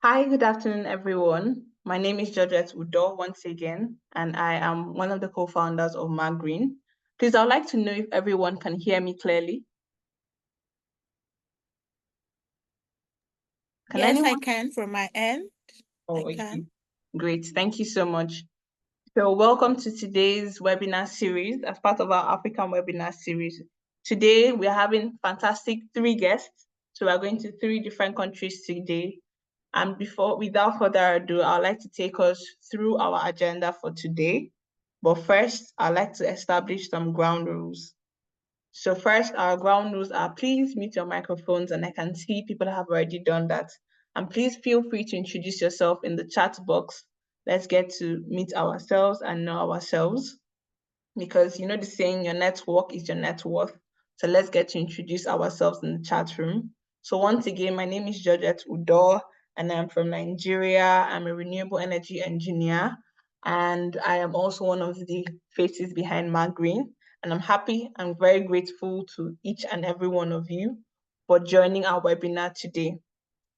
Hi, good afternoon, everyone. My name is Georgette Udo once again, and I am one of the co-founders of Green. Please, I'd like to know if everyone can hear me clearly. Can Yes, I anyone? can from my end. Oh, I okay. can. Great. Thank you so much. So, welcome to today's webinar series as part of our African webinar series. Today, we're having fantastic three guests. So, we're going to three different countries today. And without further ado, I'd like to take us through our agenda for today. But first, I'd like to establish some ground rules. So first, our ground rules are please mute your microphones, and I can see people have already done that. And please feel free to introduce yourself in the chat box. Let's get to meet ourselves and know ourselves. Because you know the saying, your network is your net worth. So let's get to introduce ourselves in the chat room. So once again, my name is Georgette Udo, and I'm from Nigeria. I'm a renewable energy engineer, and I am also one of the faces behind Green. And I'm happy and very grateful to each and every one of you for joining our webinar today.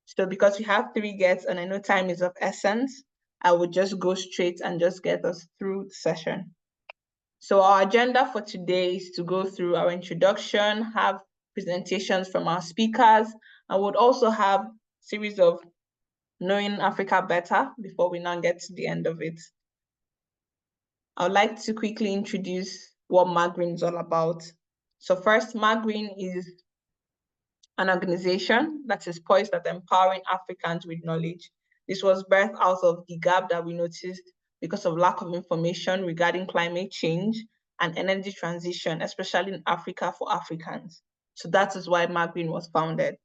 So because we have three guests and I know time is of essence, I will just go straight and just get us through the session. So our agenda for today is to go through our introduction, have presentations from our speakers, and would also have a series of knowing Africa better before we now get to the end of it. I would like to quickly introduce what Green is all about. So first, Green is an organization that is poised at empowering Africans with knowledge. This was birthed out of the gap that we noticed because of lack of information regarding climate change and energy transition, especially in Africa for Africans. So that is why Green was founded.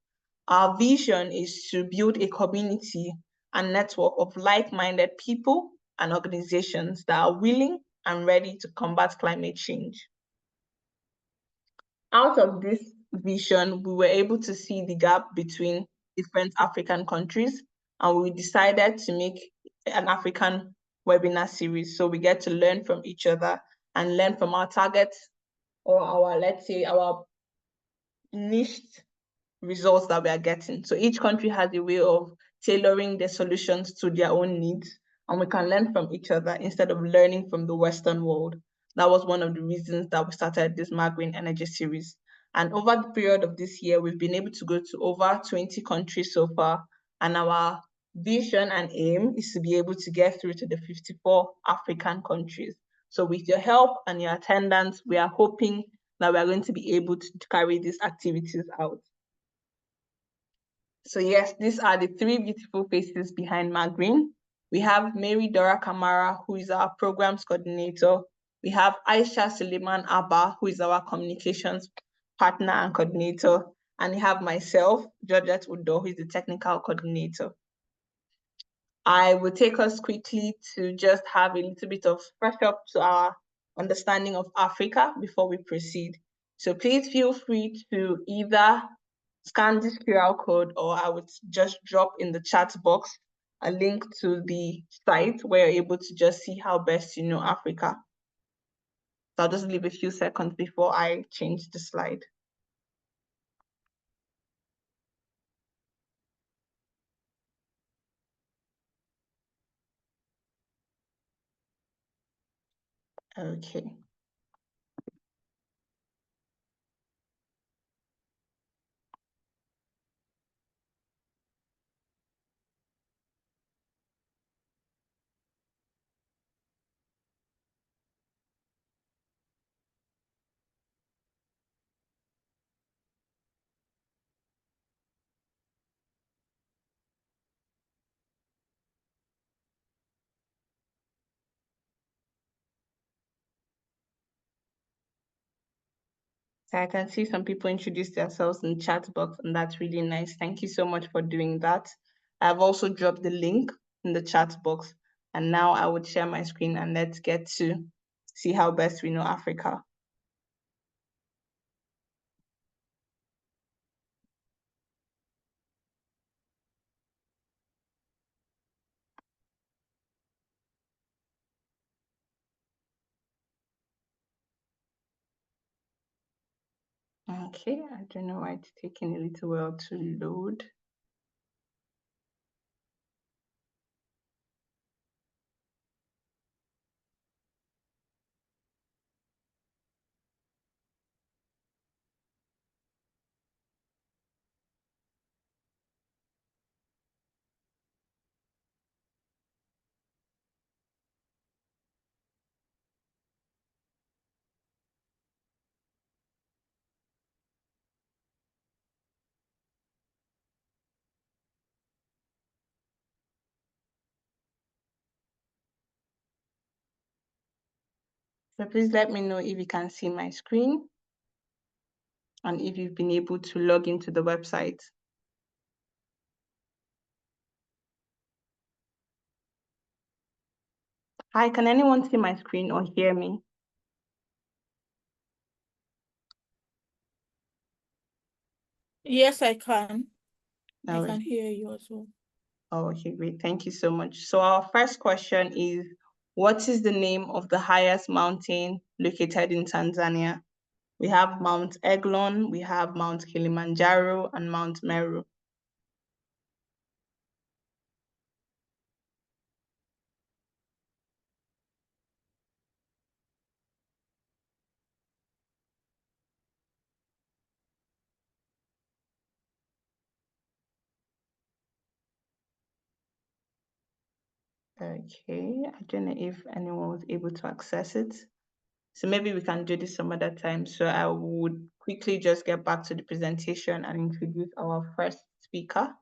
Our vision is to build a community and network of like-minded people and organizations that are willing and ready to combat climate change. Out of this vision, we were able to see the gap between different African countries, and we decided to make an African webinar series so we get to learn from each other and learn from our targets or our, let's say, our niched results that we are getting. So each country has a way of tailoring their solutions to their own needs, and we can learn from each other instead of learning from the Western world. That was one of the reasons that we started this Green Energy series. And over the period of this year, we've been able to go to over 20 countries so far. And our vision and aim is to be able to get through to the 54 African countries. So with your help and your attendance, we are hoping that we are going to be able to carry these activities out. So yes, these are the three beautiful faces behind Green. We have Mary Dora Kamara, who is our programs coordinator. We have Aisha Suleiman Abba, who is our communications partner and coordinator. And we have myself, Georgette Udo, who is the technical coordinator. I will take us quickly to just have a little bit of fresh up to our understanding of Africa before we proceed. So please feel free to either scan this QR code, or I would just drop in the chat box a link to the site where you're able to just see how best you know Africa. So I'll just leave a few seconds before I change the slide. Okay. So I can see some people introduce themselves in the chat box, and that's really nice. Thank you so much for doing that. I've also dropped the link in the chat box, and now I would share my screen and let's get to see how best we know Africa. Okay, I don't know why it's taking a little while to load. So please let me know if you can see my screen and if you've been able to log into the website. Hi, can anyone see my screen or hear me? Yes, I can. No. I can hear you as well. Oh, okay, great. Thank you so much. So our first question is, what is the name of the highest mountain located in Tanzania? We have Mount Eglon, we have Mount Kilimanjaro, and Mount Meru. Okay, I don't know if anyone was able to access it. So maybe we can do this some other time. So I would quickly just get back to the presentation and introduce our first speaker.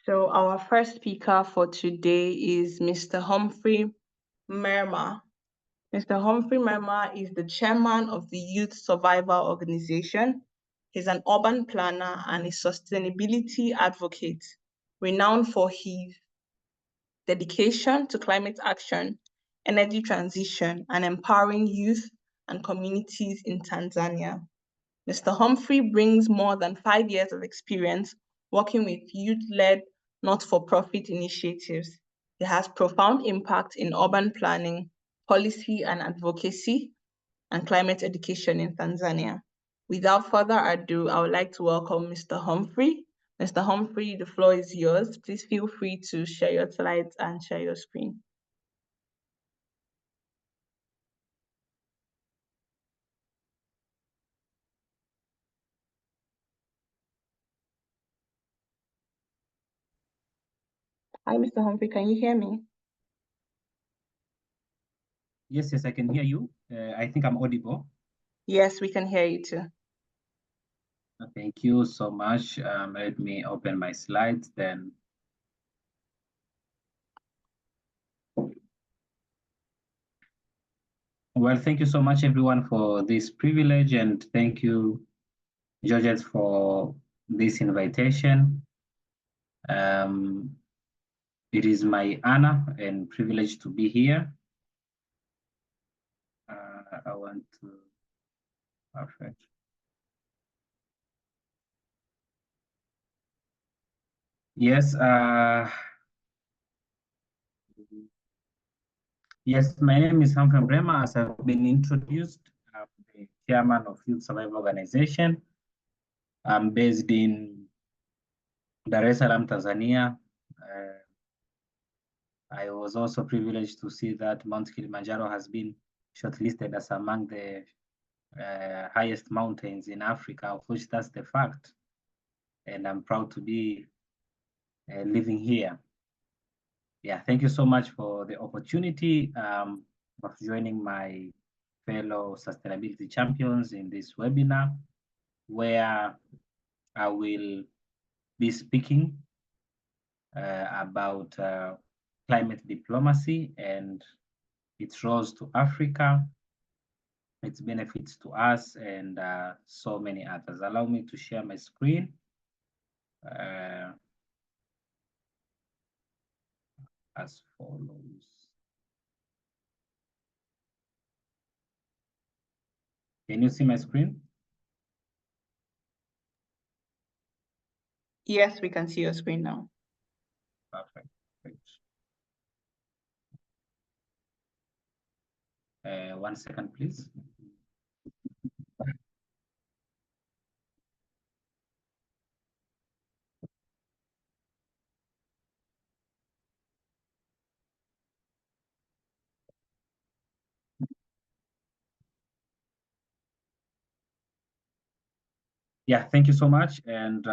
So our first speaker for today is Mr. Humphrey Merma. Mr. Humphrey Merma is the chairman of the Youth Survival Organization. He's an urban planner and a sustainability advocate, renowned for his dedication to climate action, energy transition, and empowering youth and communities in Tanzania. Mr. Humphrey brings more than 5 years of experience working with youth-led not-for-profit initiatives. He has profound impact in urban planning, policy and advocacy, and climate education in Tanzania. Without further ado, I would like to welcome Mr. Humphrey. Mr. Humphrey, the floor is yours. Please feel free to share your slides and share your screen. Hi, Mr. Humphrey, can you hear me? Yes, I can hear you. I think I'm audible. Yes, we can hear you too. Thank you so much. Let me open my slides then. Well, thank you so much, everyone, for this privilege, and thank you, Georgette, for this invitation. It is my honor and privilege to be here. I want to, perfect. Yes, yes, my name is Humphrey Brema. As I've been introduced, I'm the chairman of Youth Survival Organization. I'm based in Dar es Salaam, Tanzania. I was also privileged to see that Mount Kilimanjaro has been shortlisted as among the highest mountains in Africa, of which that's the fact. And I'm proud to be living here. Yeah, thank you so much for the opportunity of joining my fellow sustainability champions in this webinar, where I will be speaking about climate diplomacy and its roles to Africa, its benefits to us, and so many others. Allow me to share my screen. As follows. Can you see my screen? Yes, we can see your screen now. Perfect. Great. 1 second, please. Yeah, thank you so much. And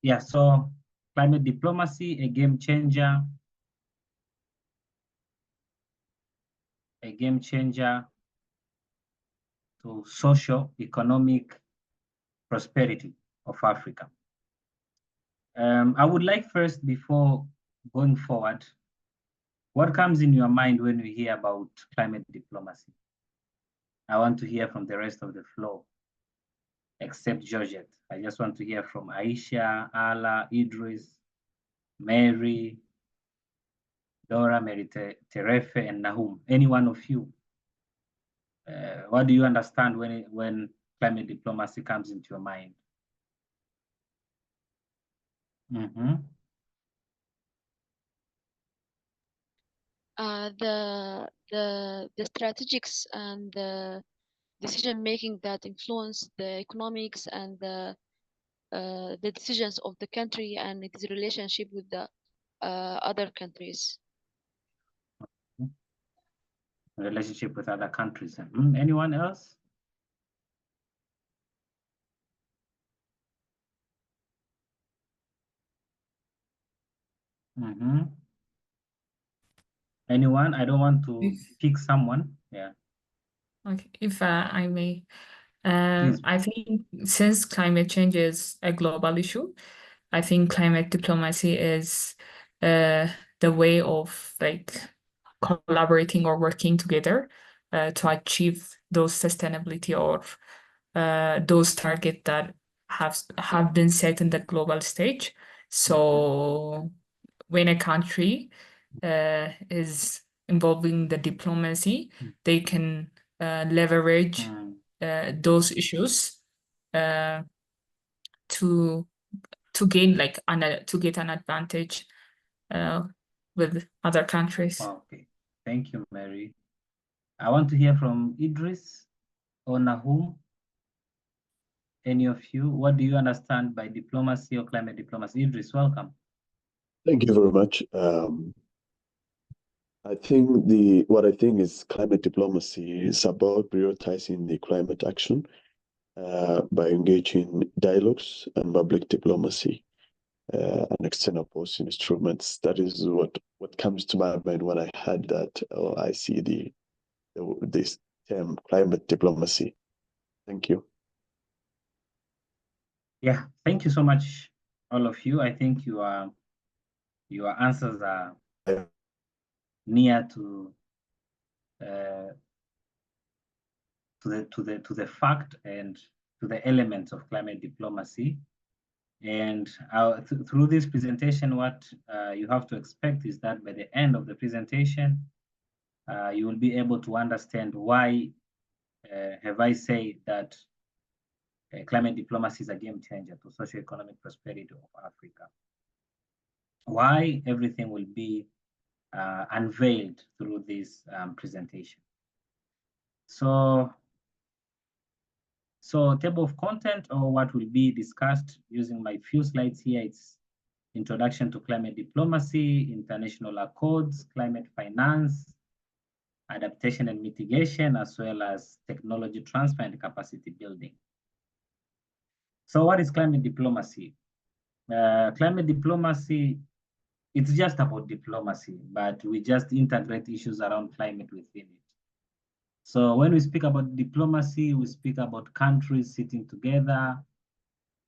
yeah, so climate diplomacy, a game changer, to socio-economic prosperity of Africa. I would like first, before going forward, what comes in your mind when we hear about climate diplomacy? I want to hear from the rest of the floor, except Georgette. I just want to hear from Aisha, Ala, Idris, Mary, Dora, Mary Terefe, and Nahum. Any one of you. What do you understand when climate diplomacy comes into your mind? Mm-hmm. The strategics and the decision making that influence the economics and the decisions of the country and its relationship with the other countries. Relationship with other countries. Anyone else? Anyone? I don't want to pick someone. Yeah. Okay, if I may, Please. I think since climate change is a global issue, I think climate diplomacy is the way of like collaborating or working together to achieve those sustainability or those targets that have been set in the global stage. So when a country is involving the diplomacy, they can leverage those issues to gain like to get an advantage with other countries. Okay, thank you, Mary. I want to hear from Idris or Nahum. Any of you, what do you understand by diplomacy or climate diplomacy? Idris, welcome. Thank you very much. I think what I think is climate diplomacy is about prioritizing the climate action by engaging dialogues and public diplomacy and external policy instruments. That is what comes to my mind when I heard that, or I see this term climate diplomacy. Thank you. Yeah, thank you so much, all of you. I think your answers are near to the fact and to the elements of climate diplomacy. And through this presentation, what you have to expect is that by the end of the presentation, you will be able to understand why have I said that climate diplomacy is a game changer to socio-economic prosperity of Africa. Why everything will be unveiled through this presentation. So table of content, or what will be discussed using my few slides here, it's introduction to climate diplomacy, international accords, climate finance, adaptation and mitigation, as well as technology transfer and capacity building. So what is climate diplomacy? Climate diplomacy, it's just about diplomacy, but we just integrate issues around climate within it. So when we speak about diplomacy, we speak about countries sitting together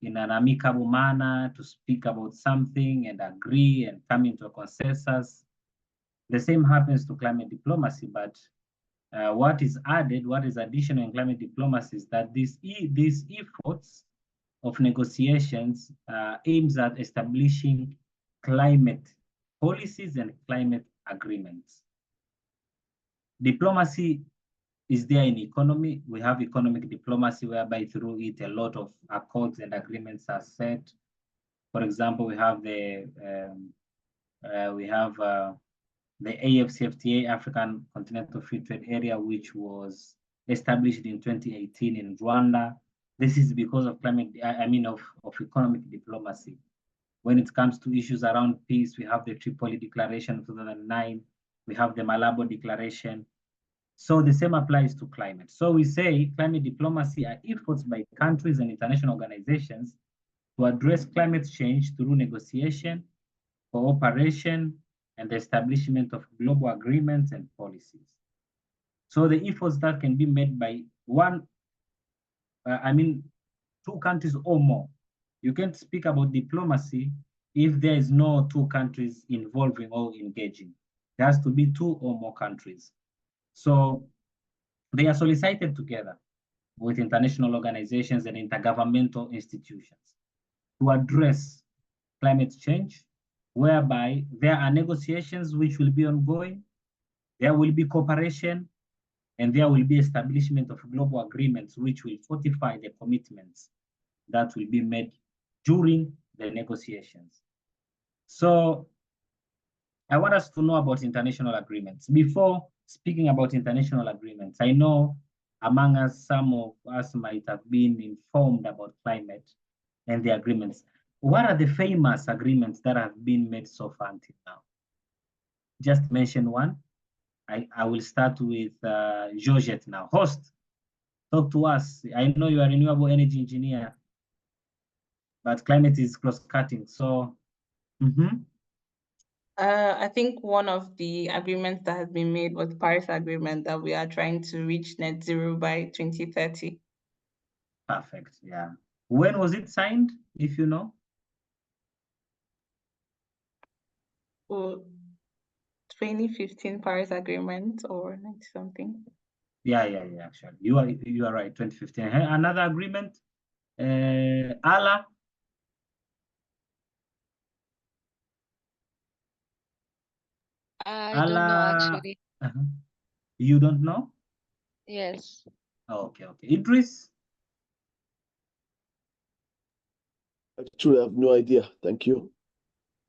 in an amicable manner to speak about something and agree and come into a consensus. The same happens to climate diplomacy, but what is added, what is additional in climate diplomacy is that these efforts of negotiations aims at establishing climate policies and climate agreements. Diplomacy is there in economy. We have economic diplomacy, whereby through it a lot of accords and agreements are set. For example, we have the AfCFTA, African Continental Free Trade Area, which was established in 2018 in Rwanda. This is because of of economic diplomacy. When it comes to issues around peace, we have the Tripoli Declaration of 2009. We have the Malabo Declaration. So the same applies to climate. So we say climate diplomacy are efforts by countries and international organizations to address climate change through negotiation, cooperation, and the establishment of global agreements and policies. So the efforts that can be made by two countries or more. You can't speak about diplomacy if there is no two countries involving or engaging. There has to be two or more countries. So they are solicited together with international organizations and intergovernmental institutions to address climate change, whereby there are negotiations which will be ongoing, there will be cooperation, and there will be establishment of global agreements which will fortify the commitments that will be made during the negotiations. So I want us to know about international agreements. Before speaking about international agreements, I know among us, some of us might have been informed about climate and the agreements. What are the famous agreements that have been made so far until now? Just mention one. I will start with Georgette now. Host, talk to us. I know you are a renewable energy engineer, but climate is cross-cutting. So, I think one of the agreements that has been made was the Paris Agreement, that we are trying to reach net zero by 2030. Perfect, yeah. When was it signed, if you know? Oh, 2015 Paris Agreement or 90 something. Yeah, actually. You are right, 2015. Another agreement, ALA. I don't know actually. You don't know? Yes. Okay. Idris? Actually, I have no idea. Thank you.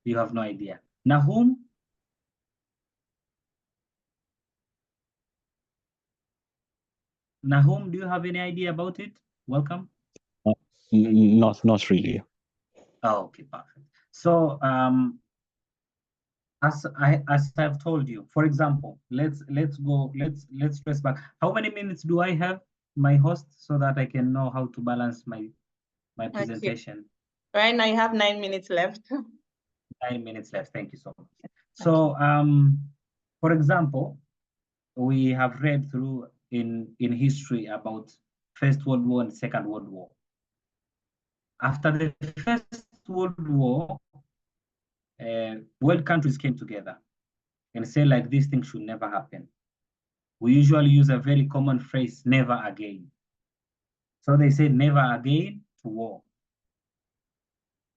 You have no idea. Nahum? Nahum, do you have any idea about it? Welcome. Not really. Oh, okay, perfect. So as I've told you, for example, let's trace back. How many minutes do I have, my host, so that I can know how to balance my presentation? Okay. Right now you have 9 minutes left. 9 minutes left. Thank you so much. So for example, we have read through in history about First World War and Second World War. After the First World War, world countries came together and say like this thing should never happen. We usually use a very common phrase, never again. So they said never again to war.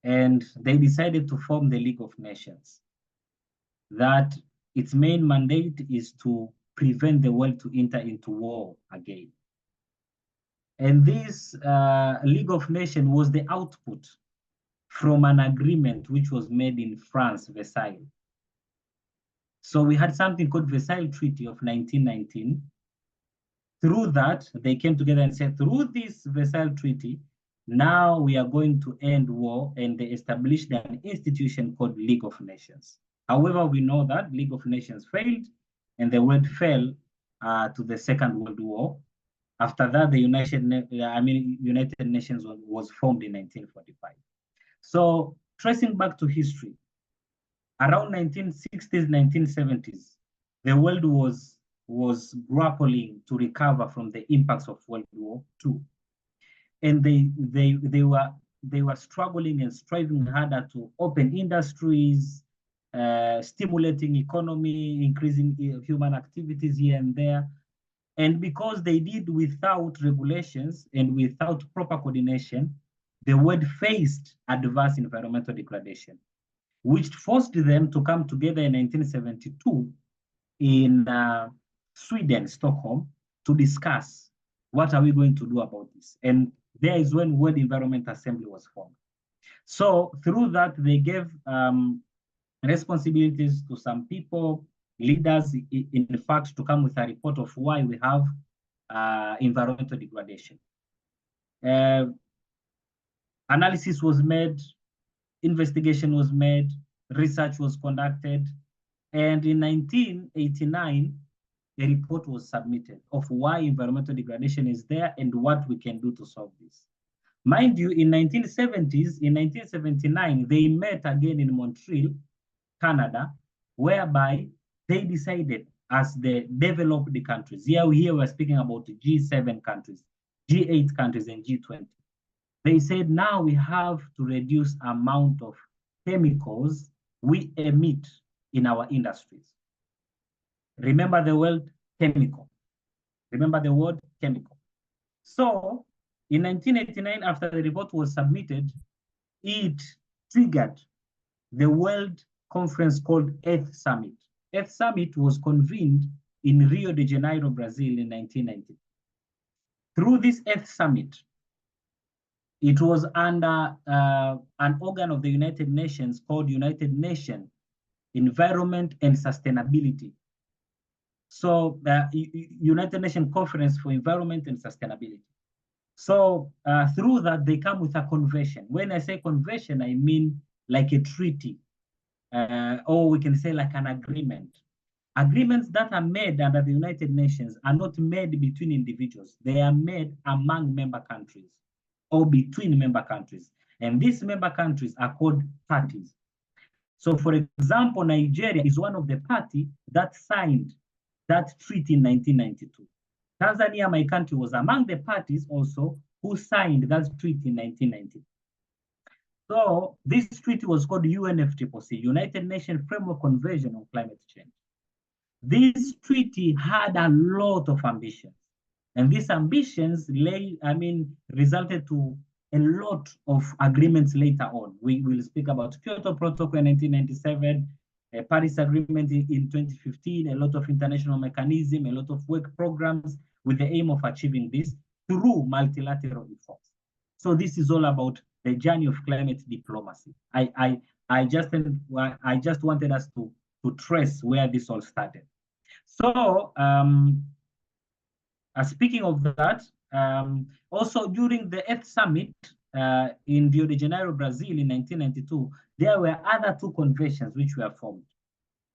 And they decided to form the League of Nations, that its main mandate is to prevent the world to enter into war again. And this League of Nations was the output from an agreement which was made in France, Versailles. So we had something called Versailles Treaty of 1919. Through that, they came together and said, through this Versailles Treaty, now we are going to end war, and they established an institution called League of Nations. However, we know that League of Nations failed, and the world fell to the Second World War. After that, the United Nations was formed in 1945. So tracing back to history, around 1960s, 1970s, the world was grappling to recover from the impacts of World War II. And they were struggling and striving harder to open industries, stimulating economy, increasing human activities here and there. And because they did without regulations and without proper coordination, the world faced adverse environmental degradation, which forced them to come together in 1972 in Sweden, Stockholm, to discuss what are we going to do about this. And there is when World Environment Assembly was formed. So through that, they gave responsibilities to some people, leaders, in fact, to come with a report of why we have environmental degradation. Analysis was made, investigation was made, research was conducted, And in 1989, a report was submitted of why environmental degradation is there and what we can do to solve this. Mind you, in 1970s, in 1979, they met again in Montreal, Canada, whereby they decided as the developed countries, here we're speaking about G7 countries, G8 countries, and G20. They said now we have to reduce amount of chemicals we emit in our industries. Remember the word chemical. Remember the word chemical. So in 1989, after the report was submitted, it triggered the World Conference called Earth Summit. Earth Summit was convened in Rio de Janeiro, Brazil in 1990. Through this Earth Summit, it was under an organ of the United Nations called United Nations Environment and Sustainability. So United Nations Conference for Environment and Sustainability. So through that, they come with a convention. When I say convention, I mean like a treaty, or we can say like an agreement. Agreements that are made under the United Nations are not made between individuals. They are made among member countries or between member countries. And these member countries are called parties. So for example, Nigeria is one of the parties that signed that treaty in 1992. Tanzania, my country, was among the parties also who signed that treaty in 1990. So this treaty was called UNFCCC, United Nations Framework Convention on Climate Change. This treaty had a lot of ambitions, and these ambitions resulted to a lot of agreements later on. We will speak about Kyoto Protocol in 1997, Paris Agreement in 2015, a lot of international mechanism, a lot of work programs with the aim of achieving this through multilateral efforts. So this is all about the journey of climate diplomacy. I just wanted us to trace where this all started. So speaking of that, also during the Earth Summit in Rio de Janeiro, Brazil in 1992, there were other two conventions which were formed.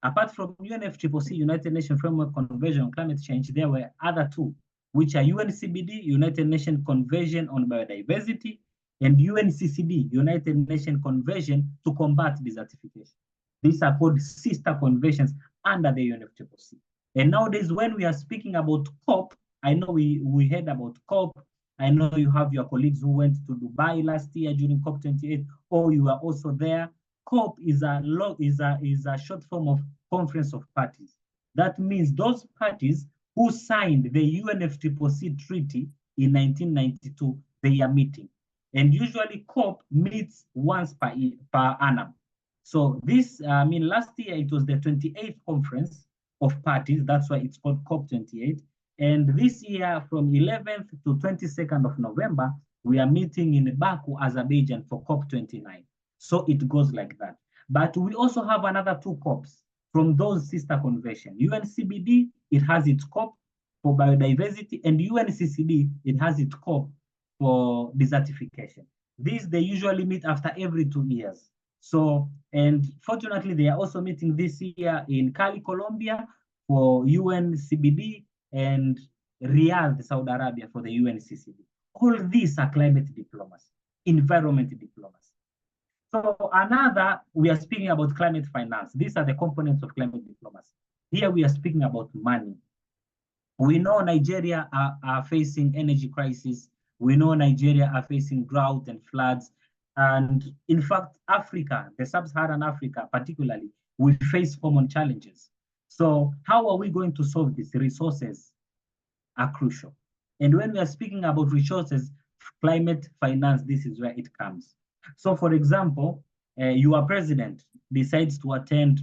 Apart from UNFCCC, United Nations Framework Convention on Climate Change, there were other two, which are UNCBD, United Nations Convention on Biodiversity, and UNCCD, United Nations Convention to Combat Desertification. These are called sister conventions under the UNFCCC. And nowadays, when we are speaking about COP, I know we heard about COP. I know you have your colleagues who went to Dubai last year during COP28, or you are also there. COP is a short form of Conference of Parties. That means those parties who signed the UNFCCC treaty in 1992, they are meeting. And usually COP meets once per annum. So this, last year it was the 28th conference of parties. That's why it's called COP28. And this year, from 11th to 22nd of November, we are meeting in Baku, Azerbaijan for COP29. So it goes like that. But we also have another two COPs from those sister conventions. UNCBD, it has its COP for biodiversity, and UNCCD, it has its COP for desertification. These, they usually meet after every 2 years. So, and fortunately, they are also meeting this year in Cali, Colombia for UNCBD, and Riyadh, Saudi Arabia for the UNCCD. All these are climate diplomacy, environment diplomacy. So another, we are speaking about climate finance. These are the components of climate diplomacy. Here we are speaking about money. We know Nigeria are facing energy crisis. We know Nigeria are facing drought and floods. And in fact, Africa, the sub-Saharan Africa particularly, we face common challenges. So how are we going to solve this? Resources are crucial. And when we are speaking about resources, climate finance, this is where it comes. So for example, your president decides to attend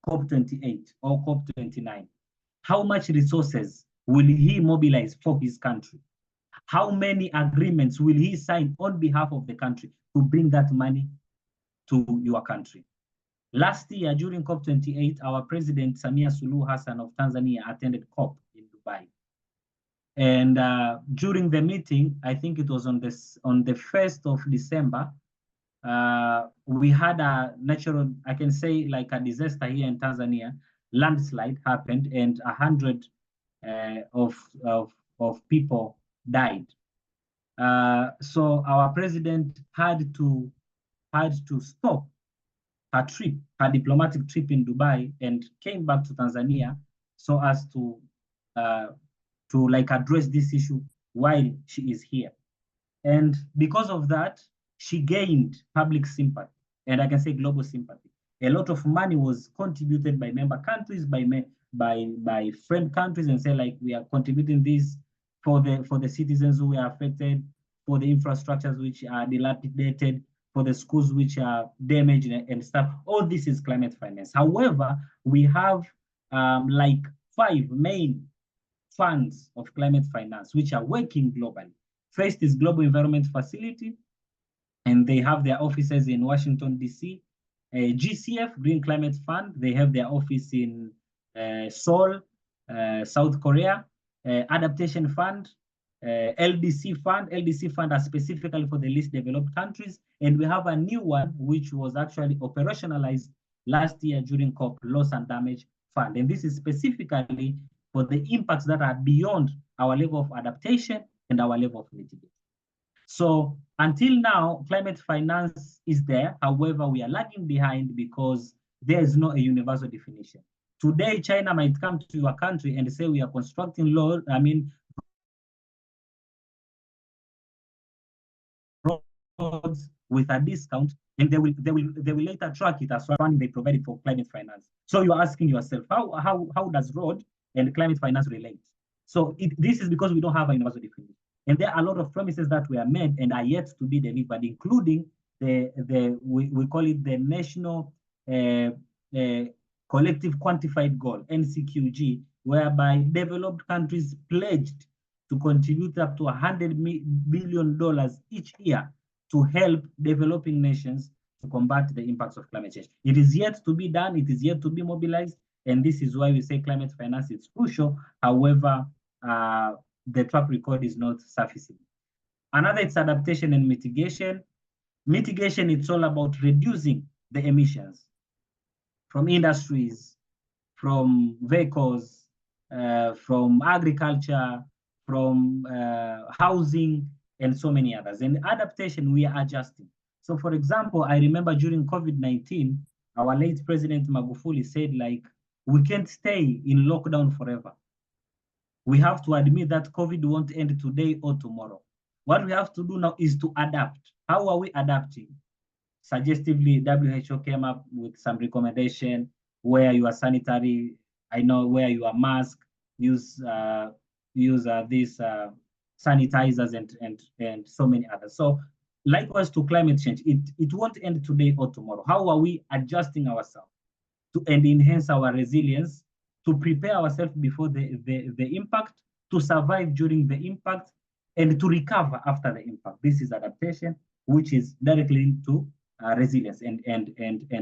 COP28 or COP29. How much resources will he mobilize for his country? How many agreements will he sign on behalf of the country to bring that money to your country? Last year, during COP28, our president, Samia Suluhu Hassan of Tanzania, attended COP in Dubai. And during the meeting, I think it was on the 1st of December, we had a natural, I can say like a disaster here in Tanzania, landslide happened and 100 of people died. So our president had to stop her trip, her diplomatic trip in Dubai, and came back to Tanzania so as to like address this issue while she is here. And because of that, she gained public sympathy, and I can say global sympathy. A lot of money was contributed by member countries, by friend countries, and say like we are contributing this for the citizens who are affected, for the infrastructures which are dilapidated, for the schools which are damaged and stuff. All this is climate finance. However, we have like 5 main funds of climate finance which are working globally. First is Global Environment Facility, and they have their offices in Washington, D.C. GCF, Green Climate Fund, they have their office in Seoul, South Korea. Adaptation Fund, LDC Fund are specifically for the least developed countries. And we have a new one, which was actually operationalized last year during COP, Loss and Damage Fund. And this is specifically for the impacts that are beyond our level of adaptation and our level of mitigation. So until now, climate finance is there. However, we are lagging behind because there is no a universal definition. Today, China might come to your country and say we are constructing roads with a discount, and they will later track it as funding they provided for climate finance. So you're asking yourself, how does road and climate finance relate? So this is because we don't have a universal definition. And there are a lot of promises that were made and are yet to be delivered, including we call it the National Collective Quantified Goal, NCQG, whereby developed countries pledged to contribute up to $100 billion each year to help developing nations to combat the impacts of climate change. It is yet to be done, it is yet to be mobilized, and this is why we say climate finance is crucial. However, the track record is not sufficient. Another is adaptation and mitigation. Mitigation, it's all about reducing the emissions from industries, from vehicles, from agriculture, from housing, and so many others. And adaptation, we are adjusting. So for example, I remember during COVID-19, our late President Magufuli said like, we can't stay in lockdown forever. We have to admit that COVID won't end today or tomorrow. What we have to do now is to adapt. How are we adapting? Suggestively, WHO came up with some recommendation: wear your sanitary, wear your mask, use these sanitizers and so many others. So likewise to climate change, it won't end today or tomorrow. How are we adjusting ourselves and enhance our resilience, to prepare ourselves before the impact, to survive during the impact, and to recover after the impact? This is adaptation, which is directly into resilience and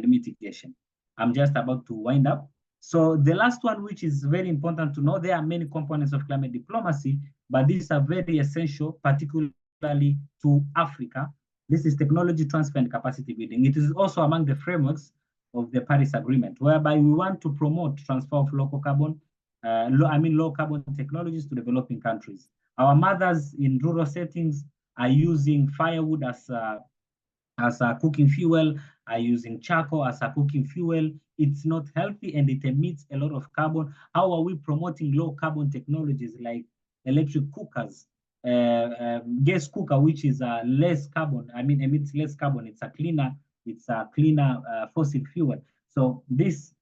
mitigation. I'm just about to wind up. So the last one, which is very important to know, there are many components of climate diplomacy, but these are very essential, particularly to Africa. This is technology transfer and capacity building. It is also among the frameworks of the Paris Agreement, whereby we want to promote transfer of low carbon technologies to developing countries. Our mothers in rural settings are using firewood as a cooking fuel, are using charcoal as a cooking fuel. It's not healthy and it emits a lot of carbon. How are we promoting low carbon technologies like electric cookers, gas cooker, which is less carbon, emits less carbon. It's a cleaner fossil fuel. So this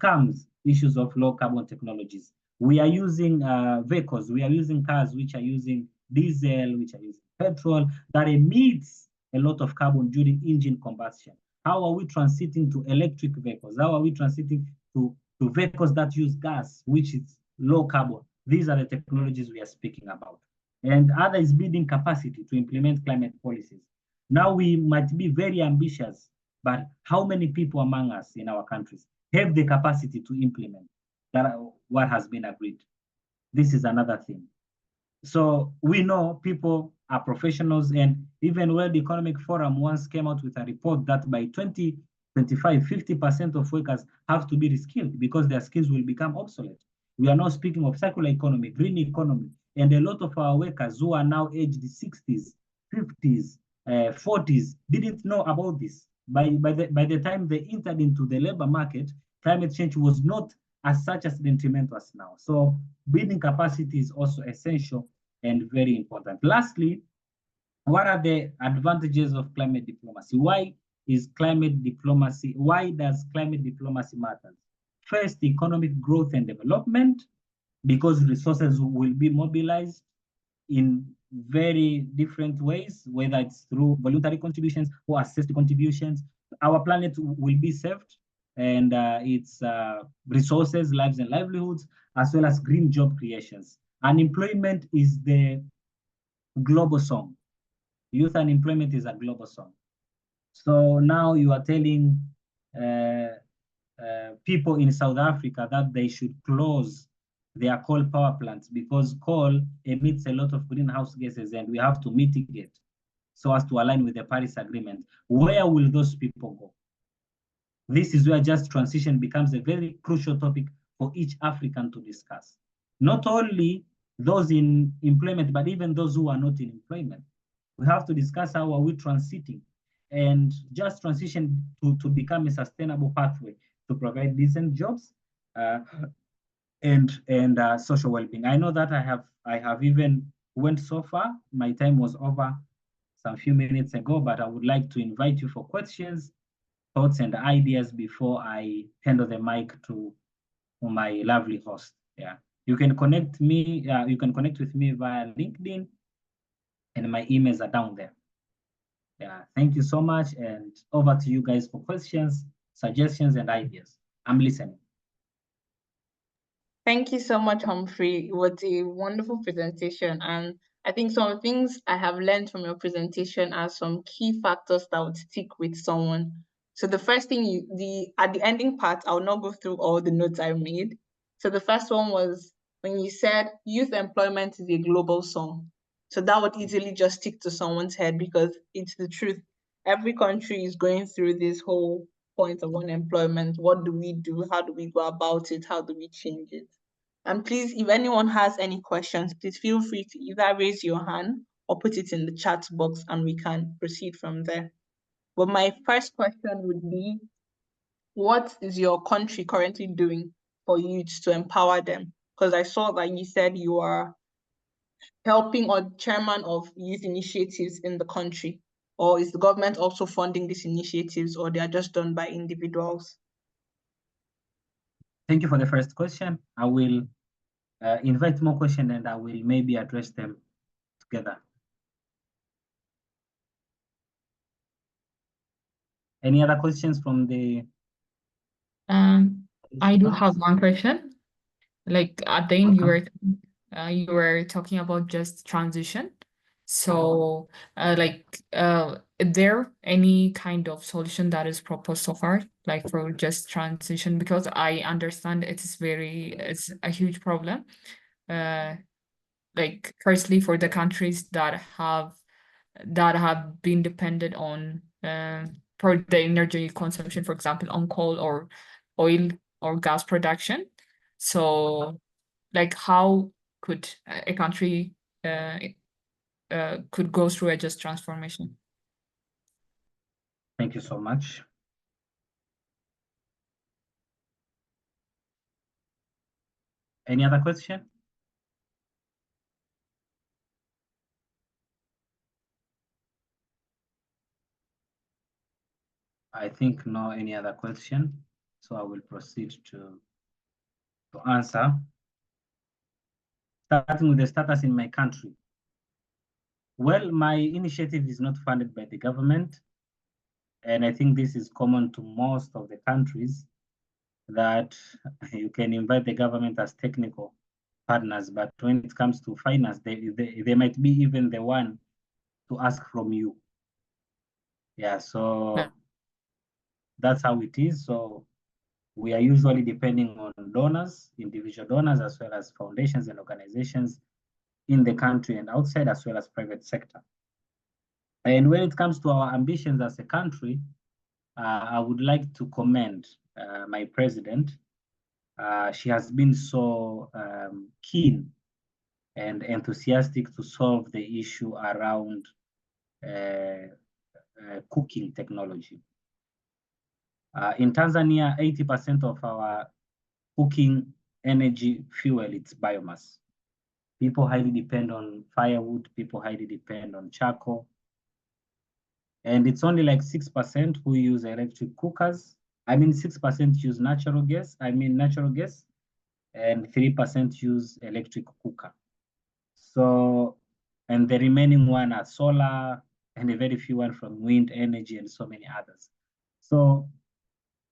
comes issues of low carbon technologies. We are using vehicles, we are using cars which are using diesel, which are using petrol, that emits a lot of carbon during engine combustion. How are we transiting to electric vehicles? How are we transiting to vehicles that use gas, which is low carbon? These are the technologies we are speaking about. And other is building capacity to implement climate policies. Now we might be very ambitious, but how many people among us in our countries have the capacity to implement what has been agreed? This is another thing. So we know people are professionals. And even World Economic Forum once came out with a report that by 2025, 50% of workers have to be reskilled because their skills will become obsolete. We are now speaking of circular economy, green economy, and a lot of our workers who are now aged 60s, 50s, 40s didn't know about this. By the time they entered into the labor market, climate change was not as such as detrimental as now. So building capacity is also essential and very important. Lastly, what are the advantages of climate diplomacy? Why does climate diplomacy matter? First, economic growth and development, because resources will be mobilized in very different ways, whether it's through voluntary contributions or assessed contributions. Our planet will be saved, and its resources, lives and livelihoods, as well as green job creations. Unemployment is the global song. Youth unemployment is a global song. So now you are telling people in South Africa that they should close their coal power plants because coal emits a lot of greenhouse gases and we have to mitigate so as to align with the Paris Agreement. Where will those people go? This is where just transition becomes a very crucial topic for each African to discuss. Not only those in employment, but even those who are not in employment. We have to discuss how are we transiting and just transition to become a sustainable pathway to provide decent jobs and social well-being. I know that I have even went so far. My time was over some few minutes ago, but I would like to invite you for questions, thoughts, and ideas before I hand the mic to my lovely host. Yeah, you can connect me. You can connect with me via LinkedIn, and my emails are down there. Yeah, thank you so much, and over to you guys for questions, suggestions, and ideas. I'm listening. Thank you so much, Humphrey. It was a wonderful presentation. And I think some of the things I have learned from your presentation are some key factors that would stick with someone. So the first thing at the ending part, I'll not go through all the notes I made. So the first one was when you said youth employment is a global song. So that would easily just stick to someone's head because it's the truth. Every country is going through this whole point of unemployment. What do we do? How do we go about it? How do we change it? And please, if anyone has any questions, please feel free to either raise your hand or put it in the chat box and we can proceed from there. But my first question would be, what is your country currently doing for youth to empower them? Because I saw that you said you are helping or chairman of youth initiatives in the country. Or is the government also funding these initiatives, or they are just done by individuals? Thank you for the first question. I will invite more questions and I will maybe address them together. Any other questions from the? I do have one question. Like at the end, you were talking about just transition. So, is there any kind of solution that is proposed so far, like for just transition? Because I understand it's a huge problem. Like firstly, for the countries that have been dependent on for the energy consumption, for example, on coal or oil or gas production. So, like, how could a country could go through a just transformation? Thank you so much. Any other question? I think no any other question, so I will proceed to answer. Starting with the status in my country. Well, my initiative is not funded by the government, and I think this is common to most of the countries, that you can invite the government as technical partners, but when it comes to finance, they might be even the one to ask from you. Yeah, so that's how it is. So we are usually depending on donors, individual donors, as well as foundations and organizations in the country and outside, as well as private sector. And when it comes to our ambitions as a country, I would like to commend my president. She has been so keen and enthusiastic to solve the issue around cooking technology. In Tanzania, 80% of our cooking energy fuel, it's biomass. People highly depend on firewood, people highly depend on charcoal. And it's only like 6% who use electric cookers. 6% use natural gas, and 3% use electric cooker. So, and the remaining one are solar, and a very few one from wind energy and so many others. So,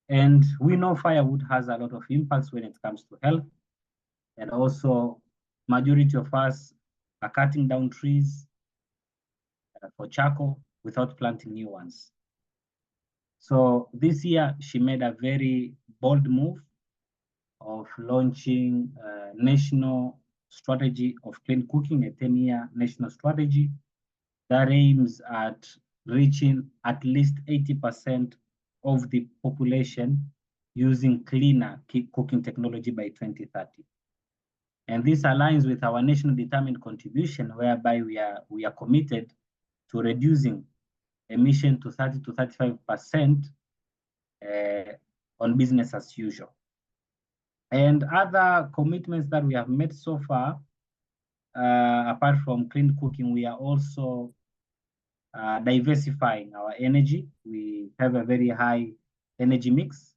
and we know firewood has a lot of impacts when it comes to health. And also, majority of us are cutting down trees for charcoal without planting new ones. So this year, she made a very bold move of launching a national strategy of clean cooking, a 10-year national strategy that aims at reaching at least 80% of the population using cleaner cooking technology by 2030. And this aligns with our national determined contribution, whereby we are committed to reducing emission to 30 to 35% on business as usual. And other commitments that we have made so far, apart from clean cooking, we are also diversifying our energy. We have a very high energy mix,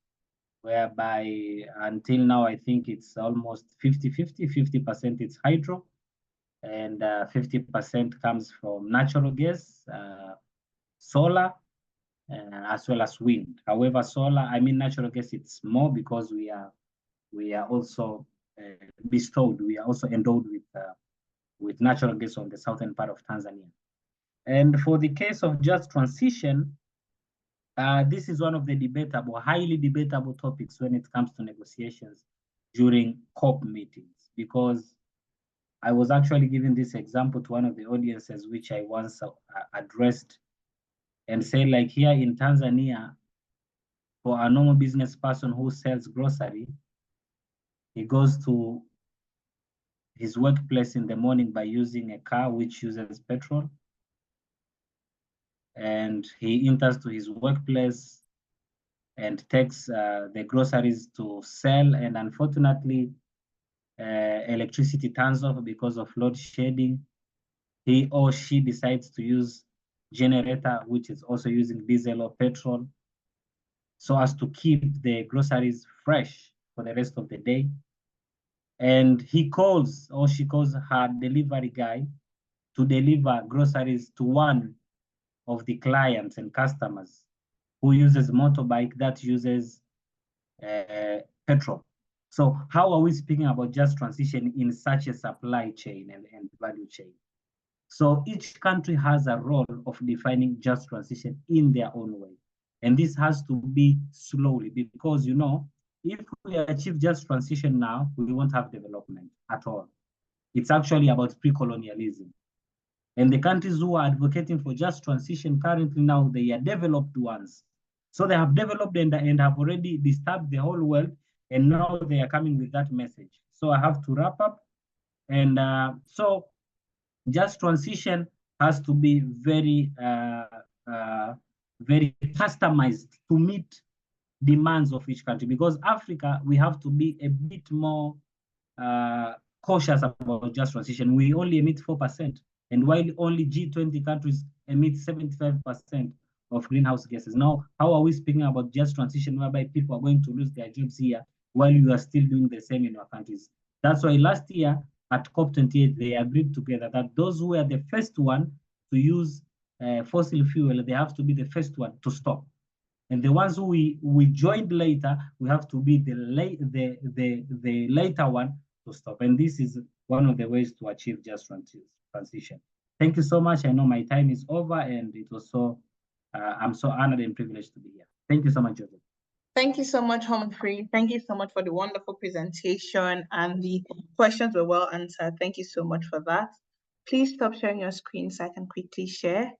whereby until now, I think it's almost 50-50, 50% it's hydro, and 50% comes from natural gas, solar, as well as wind. However, natural gas, it's more because we are also bestowed, we are also endowed with natural gas on the southern part of Tanzania. And for the case of just transition, this is one of the highly debatable topics when it comes to negotiations during COP meetings, because I was actually giving this example to one of the audiences, which I once addressed, and say, like, here in Tanzania, for a normal business person who sells grocery, he goes to his workplace in the morning by using a car which uses petrol, and he enters to his workplace and takes the groceries to sell, and unfortunately, electricity turns off because of load shedding. He or she decides to use generator, which is also using diesel or petrol, so as to keep the groceries fresh for the rest of the day. And he calls, or she calls, her delivery guy to deliver groceries to one of the clients and customers who uses motorbike that uses petrol. So how are we speaking about just transition in such a supply chain and value chain? So each country has a role of defining just transition in their own way. And this has to be slowly, because, if we achieve just transition now, we won't have development at all. It's actually about pre-colonialism. And the countries who are advocating for just transition currently now, they are developed ones. So they have developed and have already disturbed the whole world, and now they are coming with that message. So I have to wrap up. And so just transition has to be very, very customized to meet demands of each country, because Africa, we have to be a bit more cautious about just transition. We only emit 4%, and while only G20 countries emit 75% of greenhouse gases. Now, how are we speaking about just transition whereby people are going to lose their jobs here while you are still doing the same in your countries? That's why last year at COP28, they agreed together that those who are the first one to use fossil fuel, they have to be the first one to stop. And the ones who we joined later, we have to be the later one to stop. And this is one of the ways to achieve just transition. Thank you so much. I know my time is over, and it was so, I'm so honored and privileged to be here. Thank you so much, Joseph. Thank you so much, Humphrey. Thank you so much for the wonderful presentation, and the questions were well answered. Thank you so much for that. please stop sharing your screen so I can quickly share.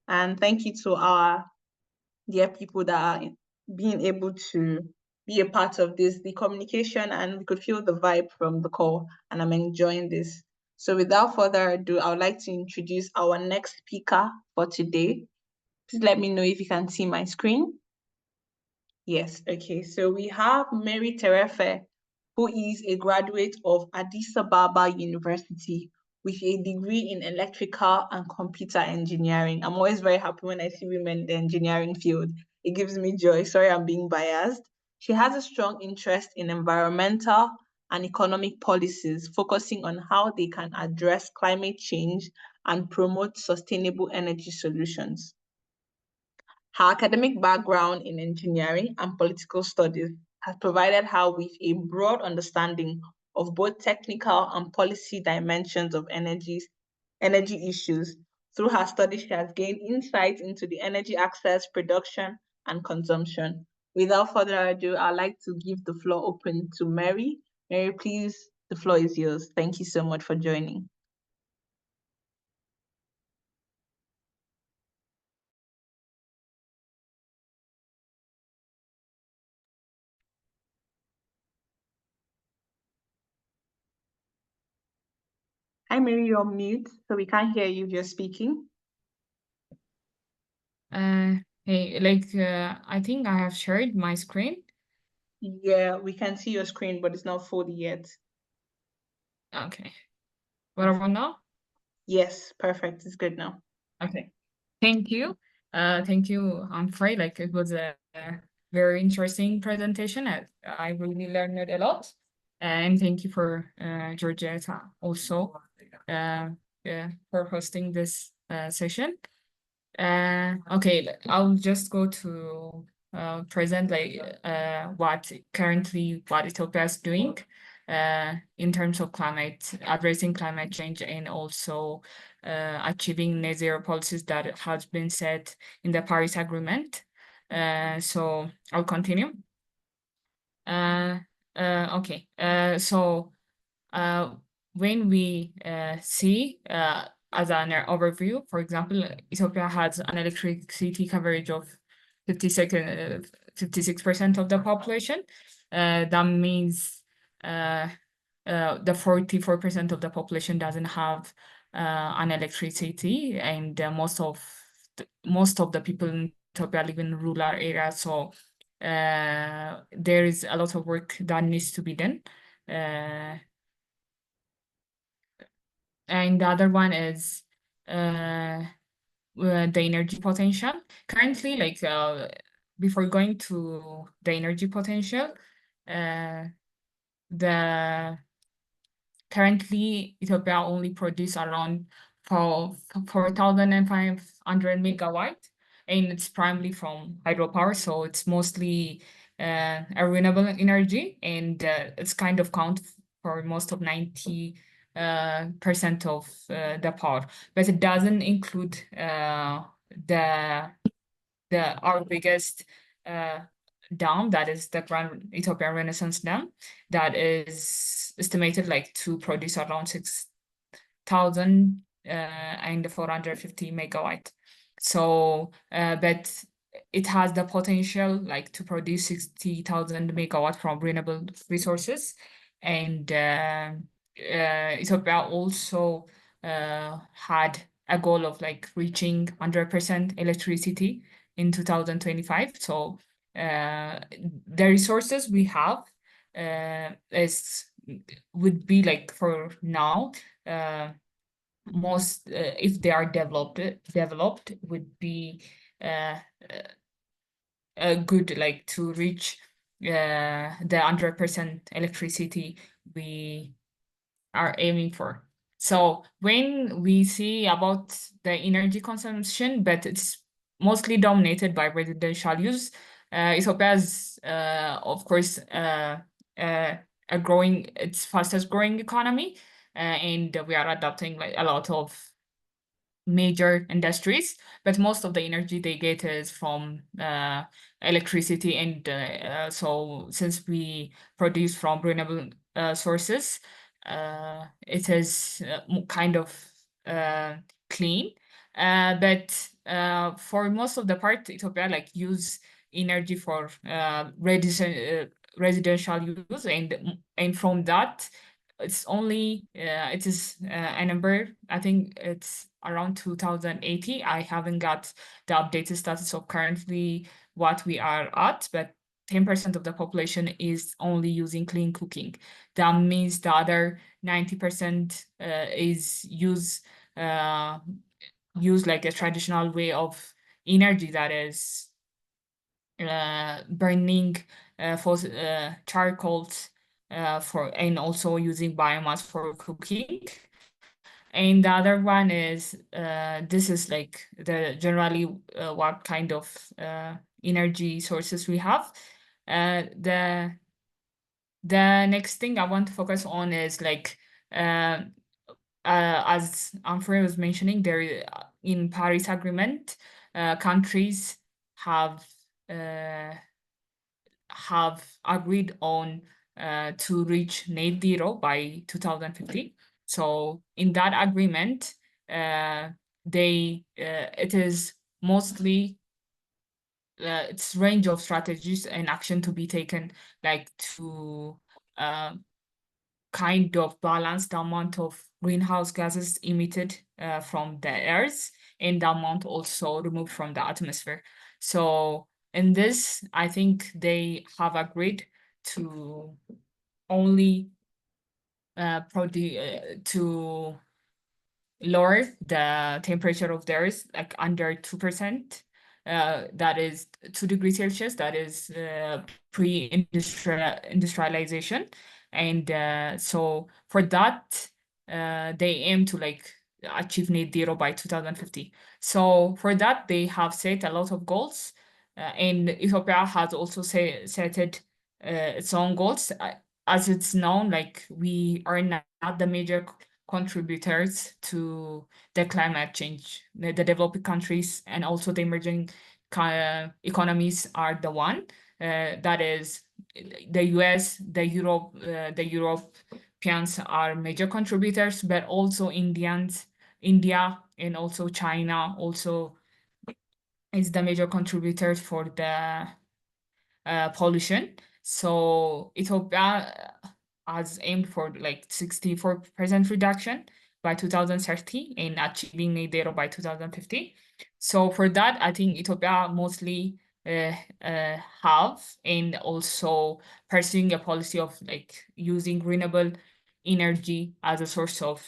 And thank you to our dear people that are being able to be a part of this, the communication, and we could feel the vibe from the call, and I'm enjoying this. So without further ado, I would like to introduce our next speaker for today. Please let me know if you can see my screen. Yes, okay. So we have Mary Terefe, who is a graduate of Addis Ababa University with a degree in electrical and computer engineering. I'm always very happy when I see women in the engineering field. It gives me joy. Sorry, I'm being biased. She has a strong interest in environmental and economic policies, focusing on how they can address climate change and promote sustainable energy solutions. Her academic background in engineering and political studies has provided her with a broad understanding of both technical and policy dimensions of energy issues. Through her studies, she has gained insight into the energy access, production, and consumption. Without further ado, I'd like to give the floor open to Mary. Mary, please, the floor is yours. Thank you so much for joining. Hi, Mary, you're on mute, so we can't hear you if you're speaking. Hey, I think I have shared my screen. Yeah, we can see your screen, but it's not full yet. Okay. What about now? Yes, perfect. It's good now. Okay. Thank you. Thank you, Humphrey. It was a very interesting presentation. I really learned a lot. And thank you for Georgetta also for hosting this session. Okay, I'll just go to present what Ethiopia is doing in terms of addressing climate change, and also achieving net zero policies that has been set in the Paris Agreement. So I'll continue. Okay, so when we see as an overview, for example, Ethiopia has an electricity coverage of 56% of the population. That means the 44% of the population doesn't have an electricity, and most of the people in Ethiopia live in rural areas. So there is a lot of work that needs to be done. And the other one is the energy potential. Currently, before going to the energy potential, currently Ethiopia only produce around 4,500 megawatt, and it's primarily from hydropower, so it's mostly a renewable energy, and it's kind of count for most of 90% of the power, but it doesn't include our biggest dam, that is the Grand Ethiopian Renaissance Dam, that is estimated to produce around 6,450 megawatt. So, but it has the potential to produce 60,000 megawatt from renewable resources, and Ethiopia also had a goal of reaching 100% electricity in 2025. So the resources we have would be for now most if they are developed would be good to reach the 100% electricity we are aiming for. So when we see about the energy consumption, but it's mostly dominated by residential use, Ethiopia is, of course, its fastest growing economy, and we are adopting a lot of major industries, but most of the energy they get is from electricity, and so since we produce from renewable sources, it is kind of clean. But for most of the part, Ethiopia like use energy for residential use, and from that, it's only it is a number. I think it's around 2080. I haven't got the updated status of currently what we are at, but 10% of the population is only using clean cooking. That means the other 90% is use like a traditional way of energy, that is burning fossil charcoals and also using biomass for cooking. And the other one is this is like the generally what kind of energy sources we have. The next thing I want to focus on is like as Amfrey was mentioning, there in Paris Agreement, countries have agreed on to reach net zero by 2050. So in that agreement, it is mostly its range of strategies and action to be taken, like to kind of balance the amount of greenhouse gases emitted from the earth and the amount also removed from the atmosphere. So in this, I think they have agreed to only to lower the temperature of the earth like under 2%. That is 2 degrees Celsius. That is pre-industrialization. And so for that, they aim to like achieve net zero by 2050. So for that, they have set a lot of goals, and Ethiopia has also set its own goals. As it's known, like we are not the major contributors to the climate change. The developing countries and also the emerging economies are the one. That is the US, the Europeans are major contributors, but also India, and also China also is the major contributor for the pollution. So Ethiopia has aimed for like 64% reduction by 2030 and achieving net zero by 2050. So for that, I think Ethiopia mostly have and also pursuing a policy of like using renewable energy as a source of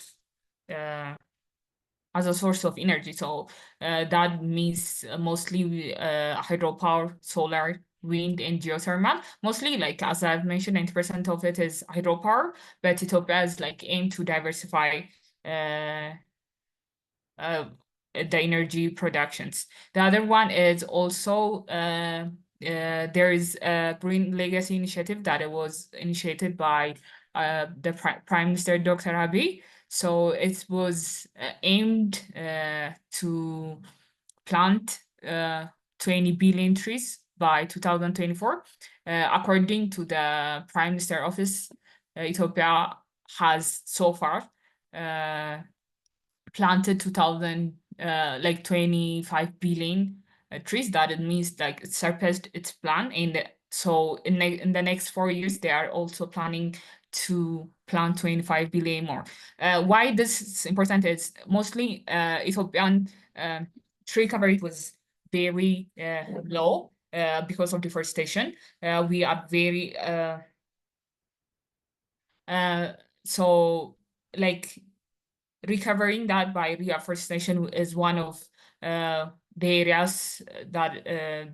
energy. So that means mostly hydropower, solar, wind, and geothermal. Mostly, like as I've mentioned, 90% of it is hydropower, but Ethiopia is like aim to diversify the energy productions. The other one is also there is a Green Legacy initiative that it was initiated by the Prime Minister Dr. Abiy. So it was aimed to plant 20 billion trees by 2024. According to the Prime Minister Office, Ethiopia has so far planted 25 billion trees. That it means like it surpassed its plan. And so in the next 4 years, they are also planning to plant 25 billion more. Why this is important is mostly Ethiopian tree coverage was very low because of deforestation. We are very so like recovering that by reforestation is one of the areas that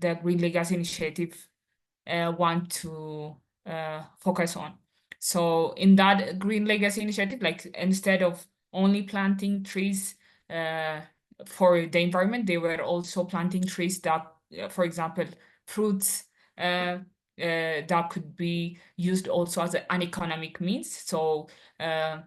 the Green Legacy Initiative want to focus on. So in that Green Legacy Initiative, like instead of only planting trees for the environment, they were also planting trees that, for example, fruits that could be used also as an economic means. So they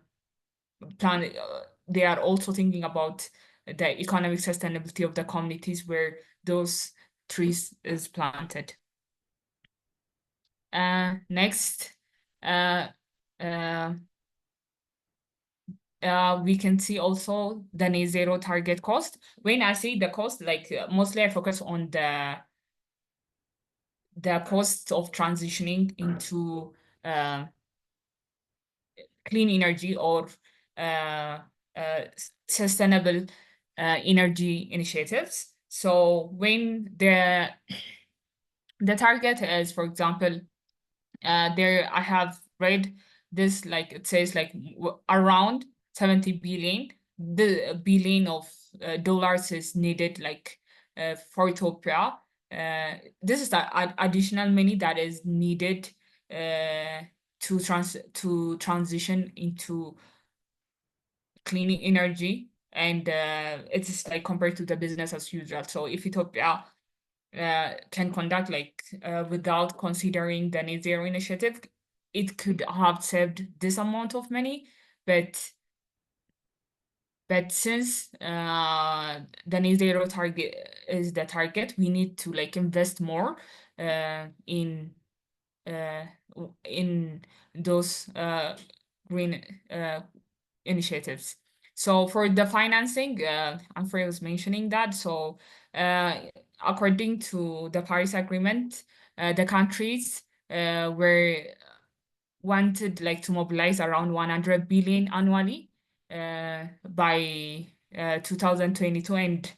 are also thinking about the economic sustainability of the communities where those trees is planted. Next, we can see also the net zero target cost. When I say the cost, like mostly I focus on the cost of transitioning into clean energy or sustainable energy initiatives. So when the target is, for example, there I have read this, like it says like around 70 billion, the billion of dollars is needed like for Ethiopia. This is the additional money that is needed to transition into clean energy, and it's like compared to the business as usual. So if Ethiopia can conduct like without considering the net zero initiative, it could have saved this amount of money, but since the net zero target is the target, we need to like invest more in those green initiatives. So for the financing, Humphrey was mentioning that. So according to the Paris Agreement, the countries were wanted like to mobilize around 100 billion annually by 2022 and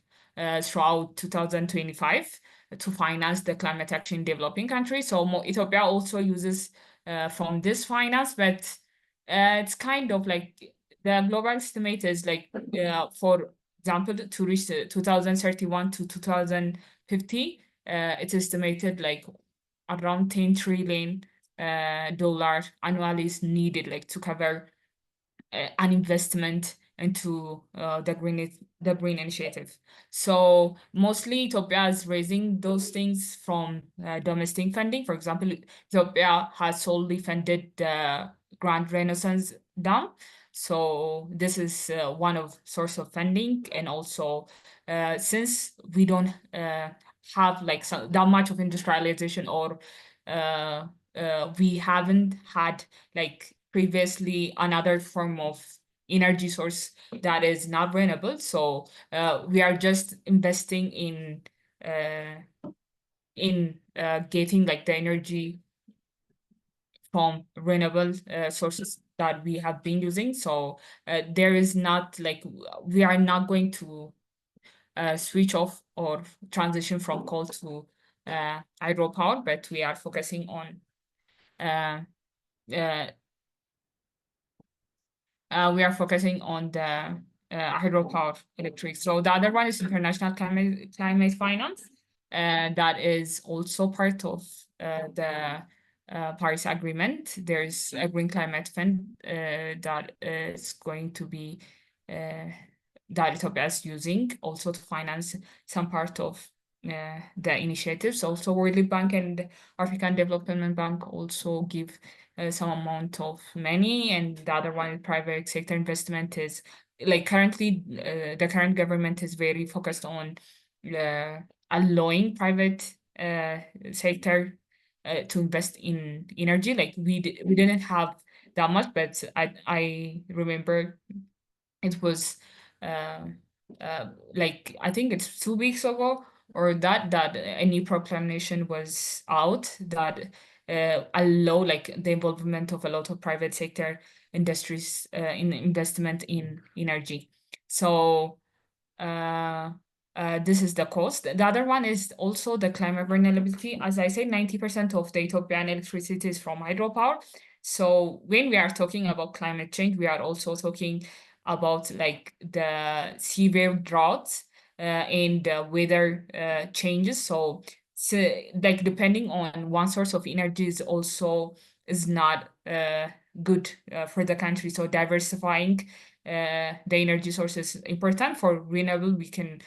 throughout 2025 to finance the climate action in developing countries. So Ethiopia also uses from this finance, but it's kind of like the global estimate is like, for example, to reach 2031 to 2050, it's estimated like around 10 trillion dollar annually is needed like to cover an investment into the green initiative. So mostly Ethiopia is raising those things from domestic funding. For example, Ethiopia has solely funded the Grand Renaissance Dam. So this is one of source of funding, and also since we don't have like that much of industrialization, or we haven't had like previously another form of energy source that is not renewable. So we are just investing in getting like the energy from renewable sources that we have been using. So there is not like, we are not going to switch off or transition from coal to hydropower, but we are focusing on the hydropower electric. So the other one is international climate finance, that is also part of the Paris Agreement. There's a green climate fund that is going to be that Ethiopia is using also to finance some part of the initiatives. Also, World Bank and African Development Bank also give some amount of money, and the other one, private sector investment, is like currently the current government is very focused on allowing private sector to invest in energy. Like we didn't have that much, but I remember it was like I think it's 2 weeks ago, or that a new proclamation was out that allow like the involvement of a lot of private sector industries in investment in energy. So this is the cost. The other one is also the climate vulnerability. As I said, 90% of the Ethiopian electricity is from hydropower. So when we are talking about climate change, we are also talking about like the severe droughts and weather changes. So like depending on one source of energy is not good for the country. So diversifying the energy sources is important. For renewable, we can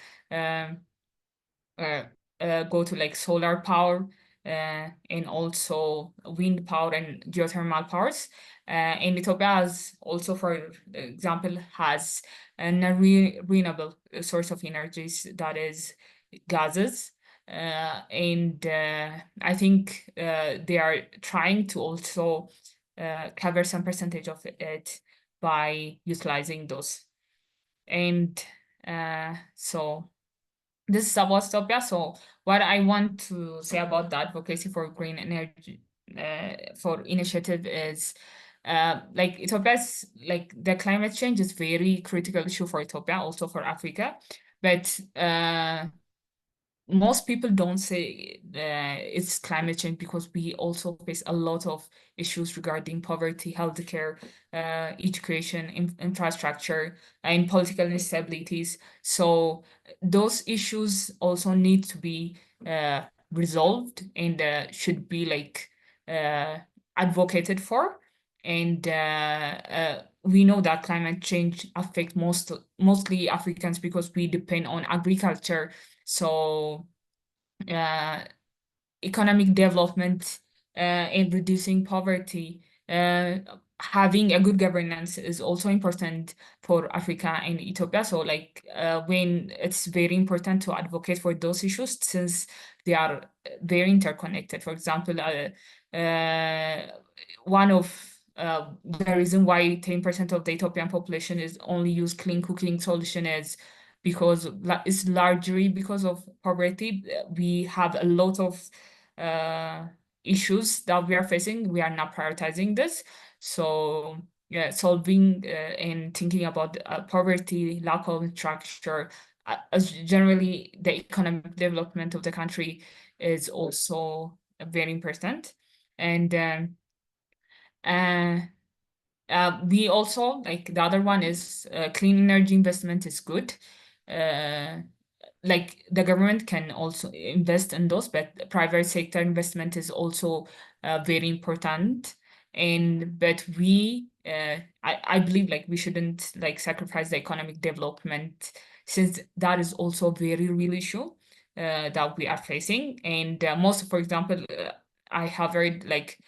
go to like solar power and also wind power and geothermal powers. And Ethiopia has also, for example, has a renewable source of energies that is gases. And I think they are trying to also cover some percentage of it by utilizing those. And so this is about Ethiopia. So what I want to say about the advocacy for green energy for initiative is like Ethiopia's like the climate change is very critical issue for Ethiopia, also for Africa, but most people don't say it's climate change because we also face a lot of issues regarding poverty, healthcare, education, infrastructure, and political instabilities. So those issues also need to be resolved and should be like advocated for. And we know that climate change affects mostly Africans because we depend on agriculture. So economic development and reducing poverty, having a good governance is also important for Africa and Ethiopia. So like when it's very important to advocate for those issues since they are very interconnected. For example, one of the reason why 10% of the Ethiopian population is only use clean cooking solution is because it's largely because of poverty. We have a lot of issues that we are facing. We are not prioritizing this. So yeah, solving and thinking about poverty, lack of infrastructure, as generally the economic development of the country is also very important. And we also like the other one is clean energy investment is good. Like the government can also invest in those, but private sector investment is also very important. But I believe like we shouldn't like sacrifice the economic development since that is also a very real issue that we are facing. And most, for example, I have heard like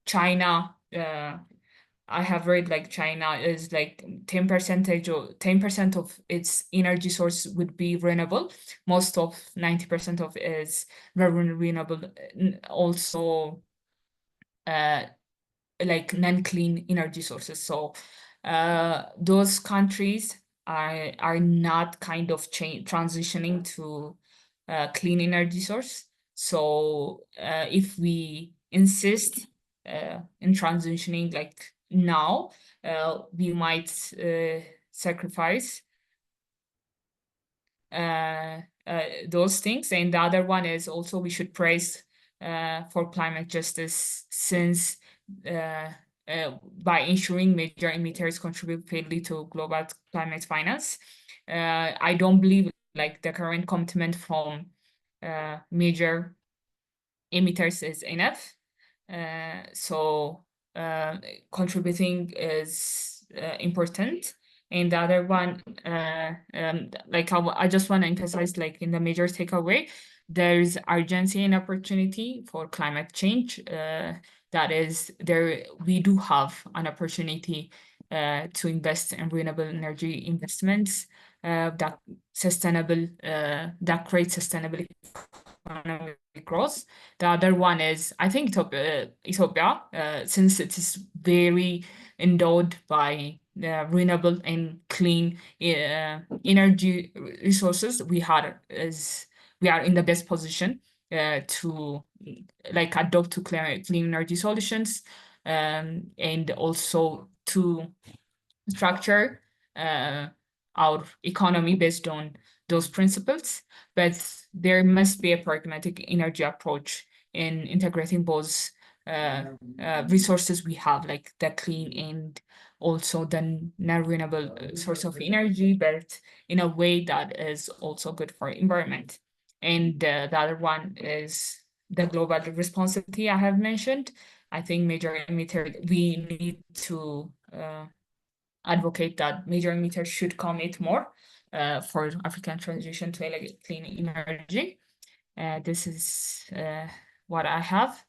China. I have read like China is like 10% of its energy source would be renewable. Most of 90% of is renewable. Also, like non-clean energy sources. So those countries are not kind of transitioning to clean energy source. So if we insist in transitioning like now, we might sacrifice those things. And the other one is also we should praise for climate justice since by ensuring major emitters contribute fairly to global climate finance. I don't believe like the current commitment from major emitters is enough. So contributing is important. And the other one, like I just want to emphasize, like in the major takeaway, there's urgency and opportunity for climate change. That is, we do have an opportunity to invest in renewable energy investments that create sustainable economic growth. The other one is, I think Ethiopia, since it is very endowed by renewable and clean energy resources, we are in the best position to like adopt to clean energy solutions and also to structure our economy based on those principles. But there must be a pragmatic energy approach in integrating both resources we have, like the clean and also the non-renewable source of energy, but in a way that is also good for environment. And the other one is the global responsibility I have mentioned. I think major emitter, we need to advocate that major emitters should commit more for African transition to clean energy. This is what I have.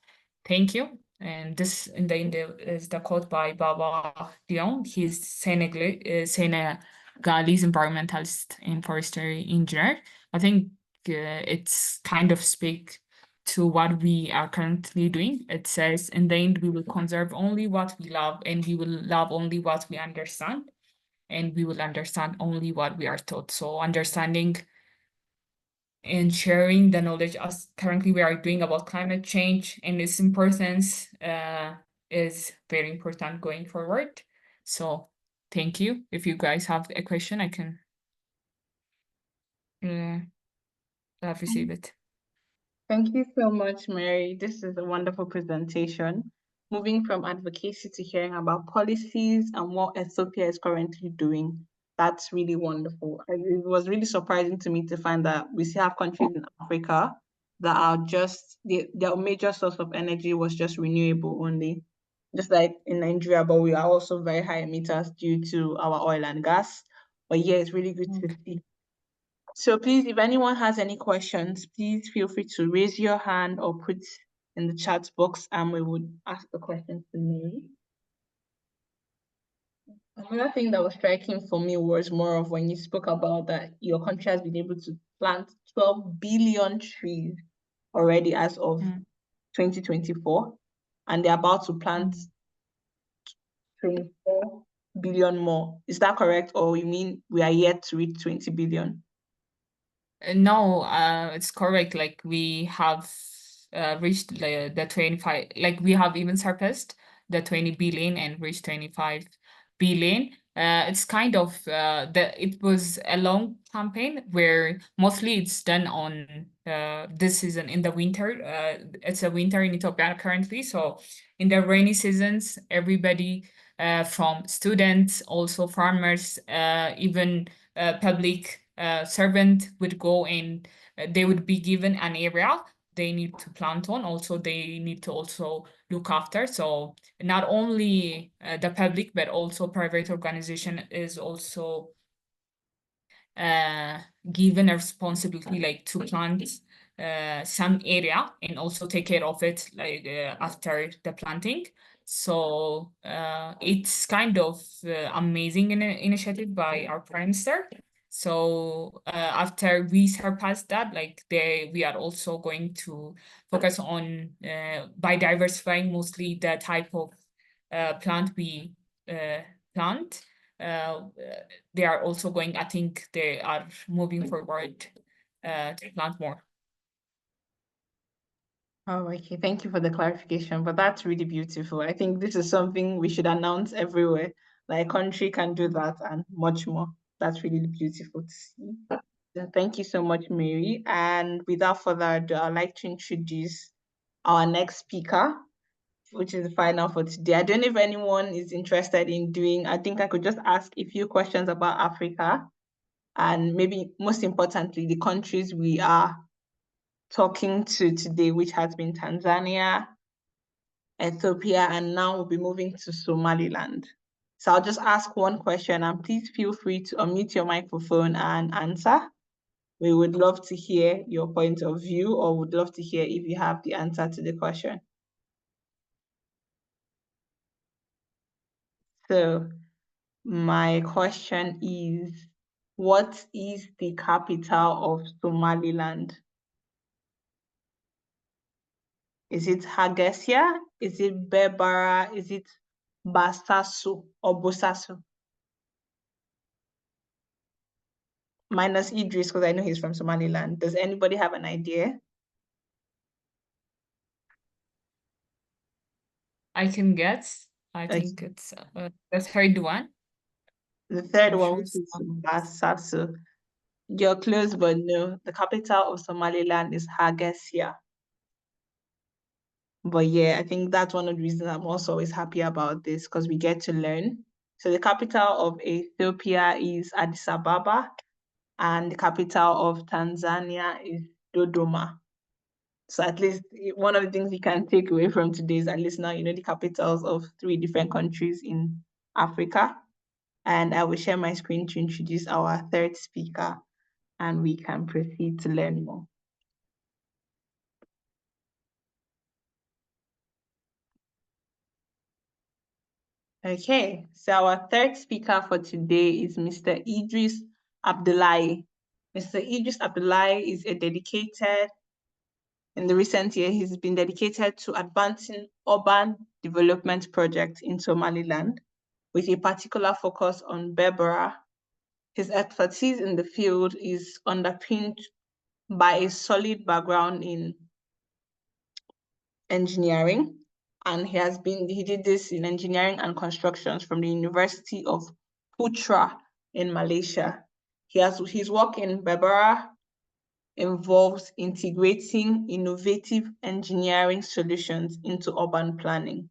Thank you. And this in the end is the quote by Baba Dion. He's Senegalese environmentalist and forestry engineer. I think it's kind of speak to what we are currently doing. It says, in the end, we will conserve only what we love, and we will love only what we understand, and we will understand only what we are taught. So understanding and sharing the knowledge as currently we are doing about climate change and its importance is very important going forward. So thank you. If you guys have a question, I can receive it. Thank you so much, Mary. This is a wonderful presentation. Moving from advocacy to hearing about policies and what Ethiopia is currently doing. That's really wonderful. It was really surprising to me to find that we still have countries in Africa that are just, their major source of energy was just renewable only. Just like in Nigeria, but we are also very high emitters due to our oil and gas. But yeah, it's really good to see. So please, if anyone has any questions, please feel free to raise your hand or put in the chat box and we would ask the questions to Mary. Another thing that was striking for me was more of when you spoke about that your country has been able to plant 12 billion trees already as of 2024, and they're about to plant 24 billion more. Is that correct? Or you mean we are yet to reach 20 billion? No, it's correct. Like we have reached the 25, like we have even surpassed the 20 billion and reached 25 billion. It's kind of it was a long campaign where mostly it's done on this season in the winter. It's a winter in Ethiopia currently. So in the rainy seasons, everybody from students, also farmers, even public servant would go and they would be given an area they need to plant on. Also, they need to also look after. So not only the public, but also private organization is also given a responsibility like to plant some area and also take care of it like after the planting. So it's kind of amazing initiative by our prime minister. So after we surpass that, like we are also going to focus on by diversifying mostly the type of plant we plant. They are also going, I think they are moving forward to plant more. Oh, okay. Thank you for the clarification, but that's really beautiful. I think this is something we should announce everywhere. Like country can do that and much more. That's really beautiful to see. So thank you so much, Mary. And without further ado, I'd like to introduce our next speaker, which is the final for today. I don't know if anyone is interested in doing, I think I could just ask a few questions about Africa and maybe most importantly, the countries we are talking to today, which has been Tanzania, Ethiopia, and now we'll be moving to Somaliland. So I'll just ask one question and please feel free to unmute your microphone and answer. We would love to hear your point of view or would love to hear if you have the answer to the question. So my question is, what is the capital of Somaliland? Is it Hargeisa? Is it Berbera? Is it Basasu or Bosasu? Minus Idris, because I know he's from Somaliland. Does anybody have an idea? I can guess. I think it's the third one. The third I'm one, sure which is Basasu. You're close, but no. The capital of Somaliland is Hargeisa. But yeah, I think that's one of the reasons I'm also always happy about this because we get to learn. So the capital of Ethiopia is Addis Ababa, and the capital of Tanzania is Dodoma. So at least one of the things you can take away from today is at least now you know the capitals of 3 different countries in Africa. And I will share my screen to introduce our third speaker, and we can proceed to learn more. Okay, so our third speaker for today is Mr. Idris Abdullahi. Mr. Idris Abdullahi is a dedicated In the recent year, he's been dedicated to advancing urban development projects in Somaliland, with a particular focus on Berbera. His expertise in the field is underpinned by a solid background in engineering, and he did this in engineering and constructions from the University of Putra in Malaysia. His work in Berbera involves integrating innovative engineering solutions into urban planning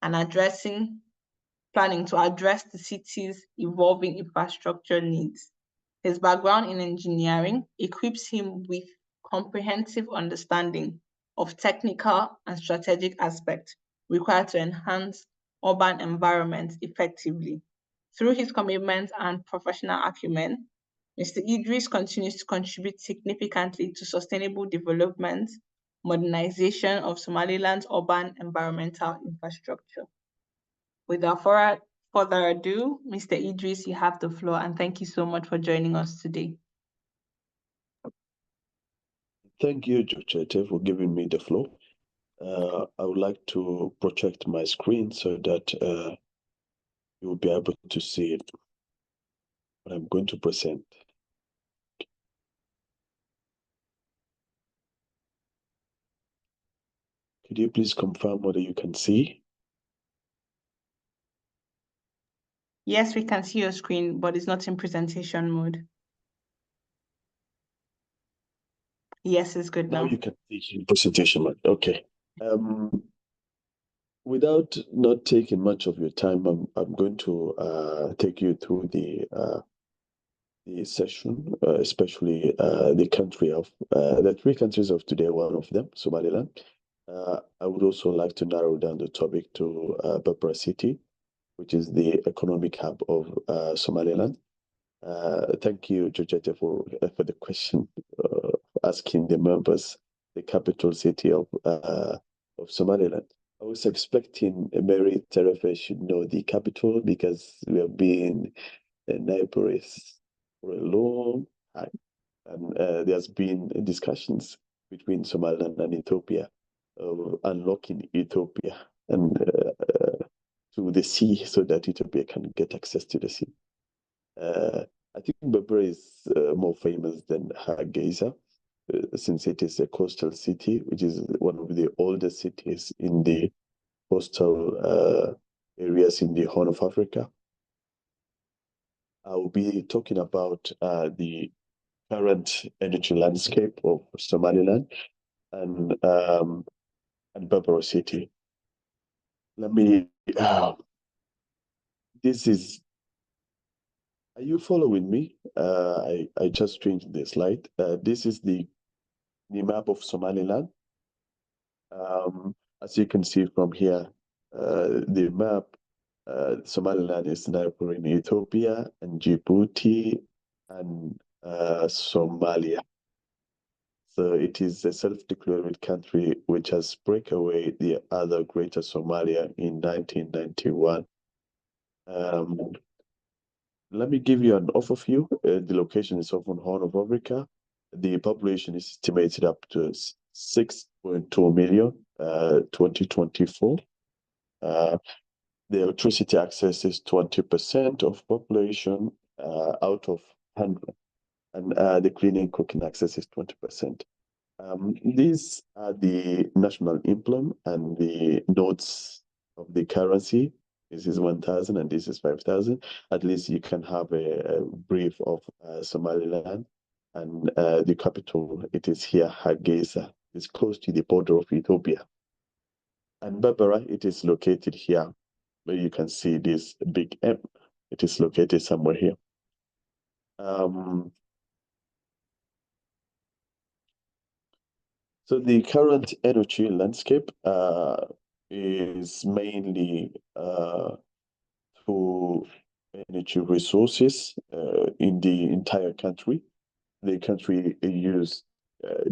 and planning to address the city's evolving infrastructure needs. His background in engineering equips him with comprehensive understanding of technical and strategic aspects required to enhance urban environments effectively. Through his commitment and professional acumen, Mr. Idris continues to contribute significantly to sustainable development, modernization of Somaliland's urban environmental infrastructure. Without further ado, Mr. Idris, you have the floor, and thank you so much for joining us today. Thank you, Georgette, for giving me the floor. I would like to project my screen so that you will be able to see it. What I'm going to present. Could you please confirm whether you can see? Yes, we can see your screen, but it's not in presentation mode. Yes, it's good now. Now you can see in presentation mode. Okay. Without not taking much of your time, I'm going to take you through the session, especially the country of the three countries of today. One of them, Somaliland. I would also like to narrow down the topic to Berbera City, which is the economic hub of Somaliland. Thank you, Georgette, for the question, asking the members the capital city of Somaliland. I was expecting Mary Terefe should know the capital because we have been neighbors for a long time, and there's been discussions between Somaliland and Ethiopia of unlocking Ethiopia and to the sea so that Ethiopia can get access to the sea. I think Berbera is more famous than Hargeisa, since it is a coastal city, which is one of the oldest cities in the coastal areas in the Horn of Africa. I'll be talking about the current energy landscape of Somaliland and Berbera City. Let me. This is. Are you following me? I just changed the slide. This is the map of Somaliland. As you can see from here, the map, Somaliland is neighboring Ethiopia and Djibouti and Somalia. So it is a self-declared country which has break away the other Greater Somalia in 1991. Let me give you an overview. The location is often Horn of Africa. The population is estimated up to 6.2 million, 2024. The electricity access is 20% of population out of 100. And the cleaning cooking access is 20%. These are the national emblem and the notes of the currency. This is 1,000 and this is 5,000. At least you can have a brief of Somaliland. And the capital, it is here, Hargeisa. It's close to the border of Ethiopia. And Berbera, it is located here, where you can see this big M. It is located somewhere here. So the current energy landscape is mainly through energy resources in the entire country. The country uses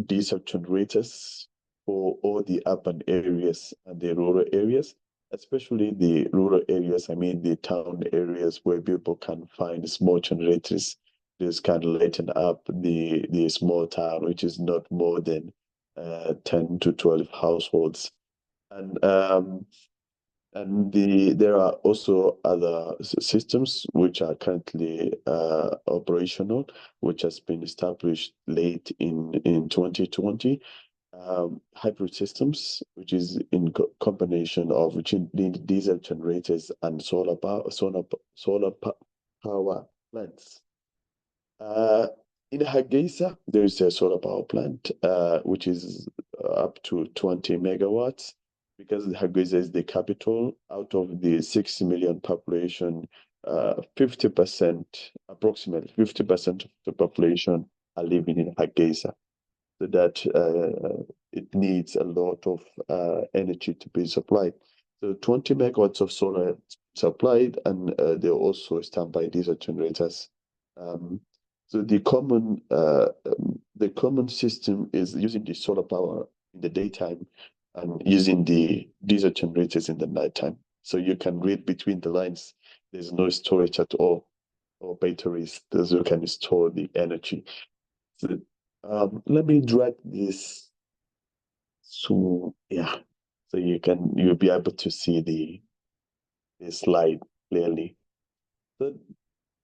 diesel generators for all the urban areas and the rural areas, especially the rural areas, I mean the town areas where people can find small generators. This can lighten up the small town, which is not more than 10 to 12 households. And there are also other systems which are currently operational, which has been established late in 2020. Hybrid systems, which is in combination of diesel generators and solar power plants. In Hargeisa, there is a solar power plant, which is up to 20 megawatts. Because Hargeisa is the capital, out of the 6 million population, 50%, approximately 50% of the population are living in Hargeisa. So that it needs a lot of energy to be supplied. So 20 megawatts of solar supplied, and they also standby diesel generators. So the common system is using the solar power in the daytime and using the diesel generators in the nighttime. So you can read between the lines. There's no storage at all, or batteries. Those you can store the energy. So let me drag this. So yeah, so you'll be able to see the slide clearly. So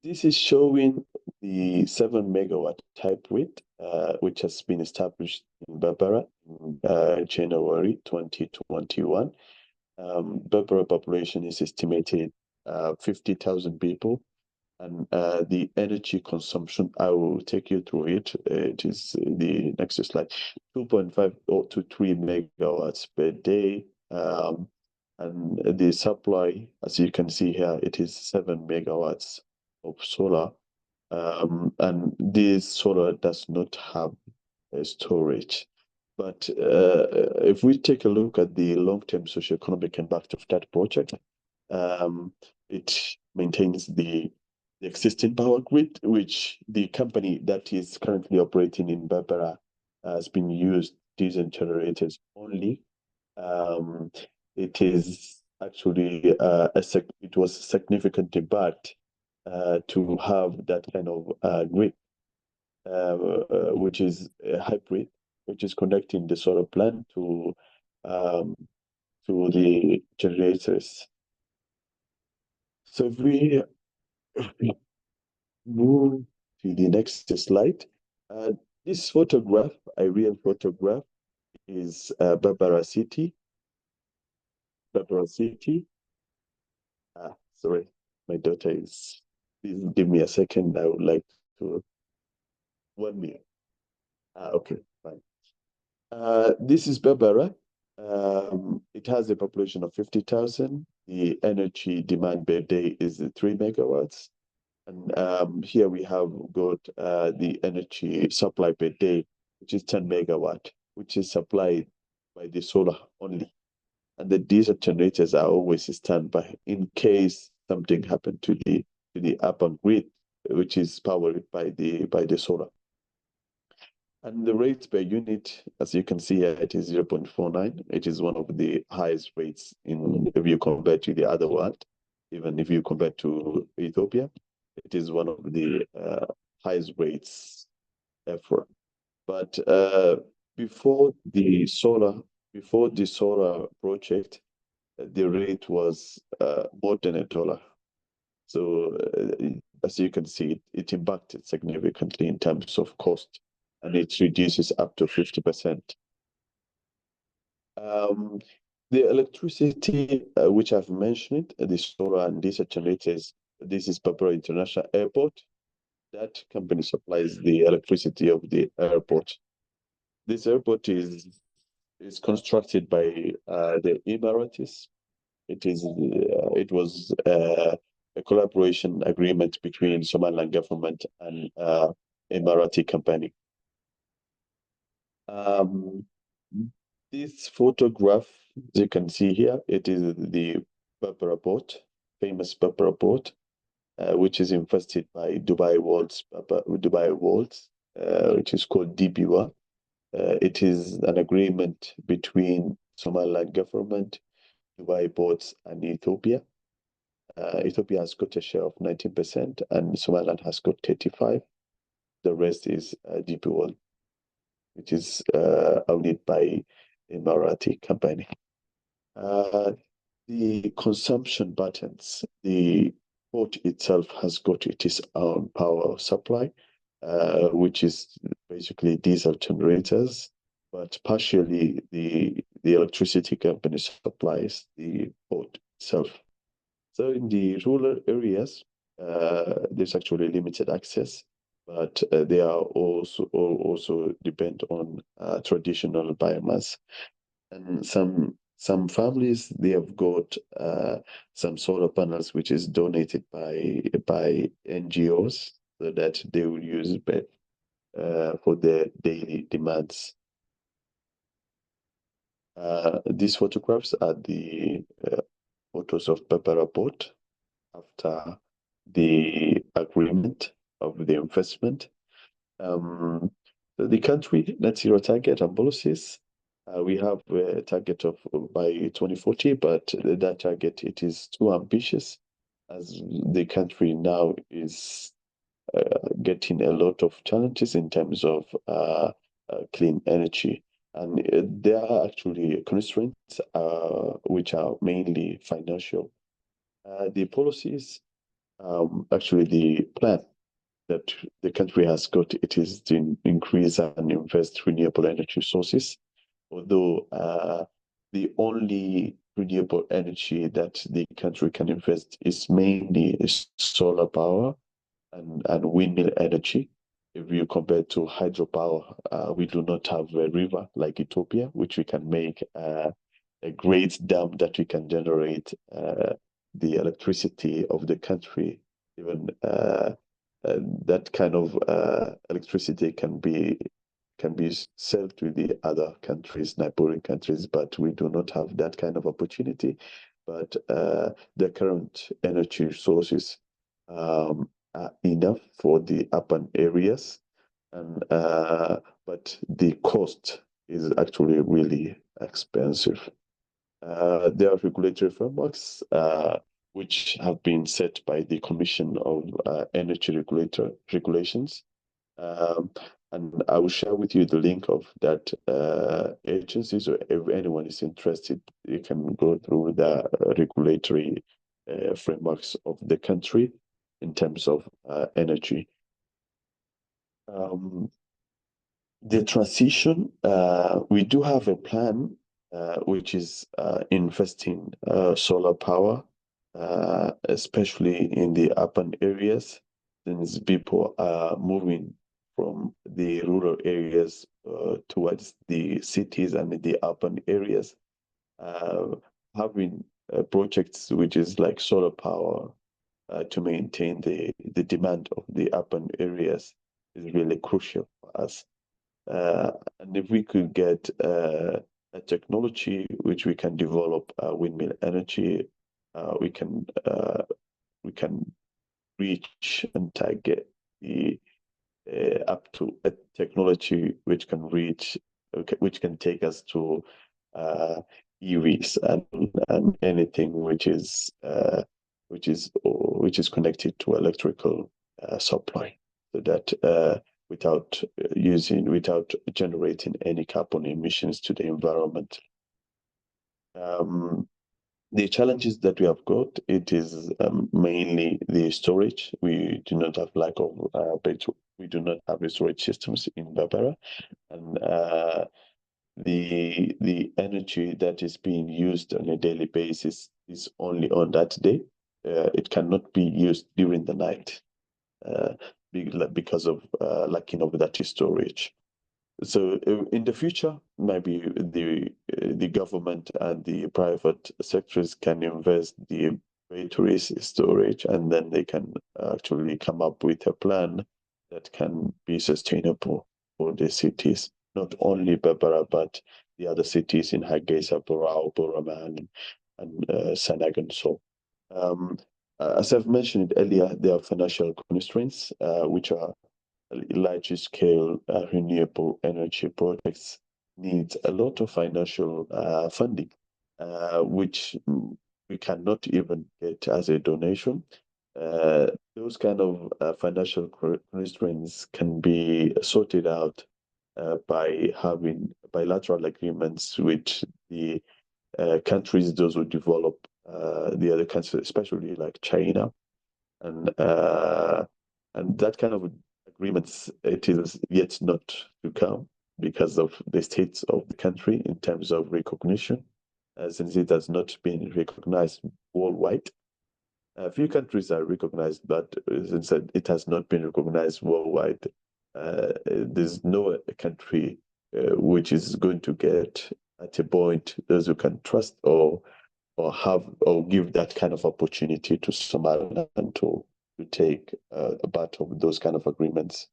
this is showing the 7 megawatt type grid, which has been established in Berbera in January 2021. Berbera population is estimated 50,000 people, and the energy consumption, I will take you through it. It is the next slide, 2.5 to 3 megawatts per day. And the supply, as you can see here, it is 7 megawatts of solar. And this solar does not have a storage. But if we take a look at the long-term socioeconomic impact of that project, it maintains the existing power grid, which the company that is currently operating in Berbera has been used diesel generators only. It is actually it was significantly bad to have that kind of grid, which is a hybrid, which is connecting the solar plant to the generators. So if we move to the next slide, this photograph, a real photograph, is Berbera City. Berbera City. Sorry, my daughter is. Please give me a second. I would like to. 1 minute. Okay, fine. This is Berbera. It has a population of 50,000. The energy demand per day is 3 megawatts. And here we have got the energy supply per day, which is 10 megawatt, which is supplied by the solar only. And the diesel generators are always standby in case something happened to the urban grid, which is powered by the solar. And the rates per unit, as you can see here, it is 0.49. It is one of the highest rates if you compare to the other world. Even if you compare to Ethiopia, it is one of the highest rates ever. But before the solar project, the rate was more than $1. So as you can see, it impacted significantly in terms of cost, and it reduces up to 50%. The electricity, which I've mentioned, the solar and diesel generators, this is Berbera International Airport. That company supplies the electricity of the airport. This airport is constructed by the Emiratis. It was a collaboration agreement between Somaliland government and Emirati company. This photograph, as you can see here, it is the Berbera port, famous Berbera port, which is infested by Dubai Worlds, which is called DB1. It is an agreement between Somaliland government, Dubai ports, and Ethiopia. Ethiopia has got a share of 19%, and Somaliland has got 35%. The rest is DP1. which is owned by a Marathi company. The consumption patterns, the port itself has got its own power supply, which is basically diesel generators, but partially the electricity company supplies the port itself. So in the rural areas, there's actually limited access, but they are also depend on traditional biomass. And some families, they have got some solar panels which is donated by NGOs so that they will use it for their daily demands. These photographs are the photos of Berbera Port after the agreement of the investment. The country net zero target and policies, we have a target of by 2040, but that target, it is too ambitious as the country now is getting a lot of challenges in terms of clean energy. And there are actually constraints which are mainly financial. The policies, actually the plan that the country has got, it is to increase and invest renewable energy sources, although the only renewable energy that the country can invest is mainly solar power and windmill energy. If you compare to hydropower, we do not have a river like Ethiopia, which we can make a great dam that we can generate the electricity of the country. Even that kind of electricity can be sold to the other countries, neighboring countries, but we do not have that kind of opportunity. But the current energy sources are enough for the urban areas, and but the cost is actually really expensive. There are regulatory frameworks which have been set by the Commission of Energy Regulations. And I will share with you the link of that agency. So if anyone is interested, you can go through the regulatory frameworks of the country in terms of energy. The transition, we do have a plan which is investing solar power, especially in the urban areas, since people are moving from the rural areas towards the cities and the urban areas. Having projects which is like solar power to maintain the demand of the urban areas is really crucial for us. And if we could get a technology which we can develop windmill energy, we can reach and target the up to a technology which can reach, which can take us to EVs and anything which is connected to electrical supply, so that without generating any carbon emissions to the environment. The challenges that we have got, it is mainly the storage. We do not have lack of we do not have storage systems in Berbera, and the energy that is being used on a daily basis is only on that day. It cannot be used during the night because of lacking of that storage. So in the future, maybe the government and the private sectors can invest the batteries storage, and then they can actually come up with a plan that can be sustainable for the cities, not only Berbera, but the other cities in Hargeisa, Borao, Boraman, and Sanagan. So as I've mentioned earlier, there are financial constraints, which are large scale renewable energy projects needs a lot of financial funding, which we cannot even get as a donation. Those kind of financial constraints can be sorted out by having bilateral agreements with the countries, those who develop the other countries, especially like China, and that kind of agreements, it is yet not to come because of the state of the country in terms of recognition, since it has not been recognized worldwide. A few countries are recognized, but since it has not been recognized worldwide, there's no country which is going to get at a point those who can trust or have or give that kind of opportunity to Somaliland to take a part of those kind of agreements.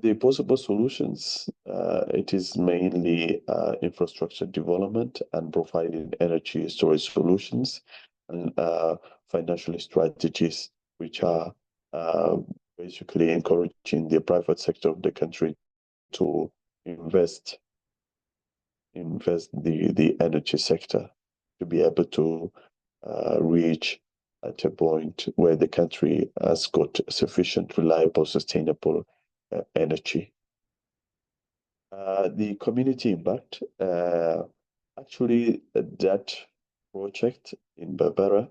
The possible solutions, it is mainly infrastructure development and providing energy storage solutions and financial strategies, which are basically encouraging the private sector of the country to invest the energy sector to be able to reach at a point where the country has got sufficient, reliable, sustainable energy. The community impact, actually, that project in Berbera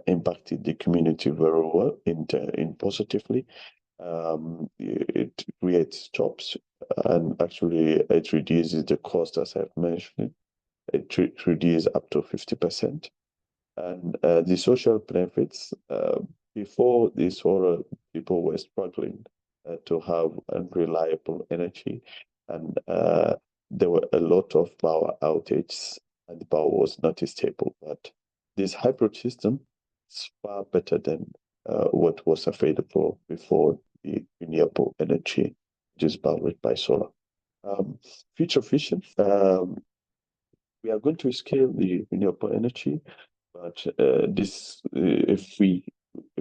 impacted the community very well in positively. It creates jobs, and actually it reduces the cost, as I've mentioned. It reduces up to 50%. And the social benefits, before the solar, people were struggling to have unreliable energy, and there were a lot of power outages, and the power was not stable. But this hybrid system is far better than what was available before the renewable energy, which is powered by solar. Future vision, we are going to scale the renewable energy, but this, if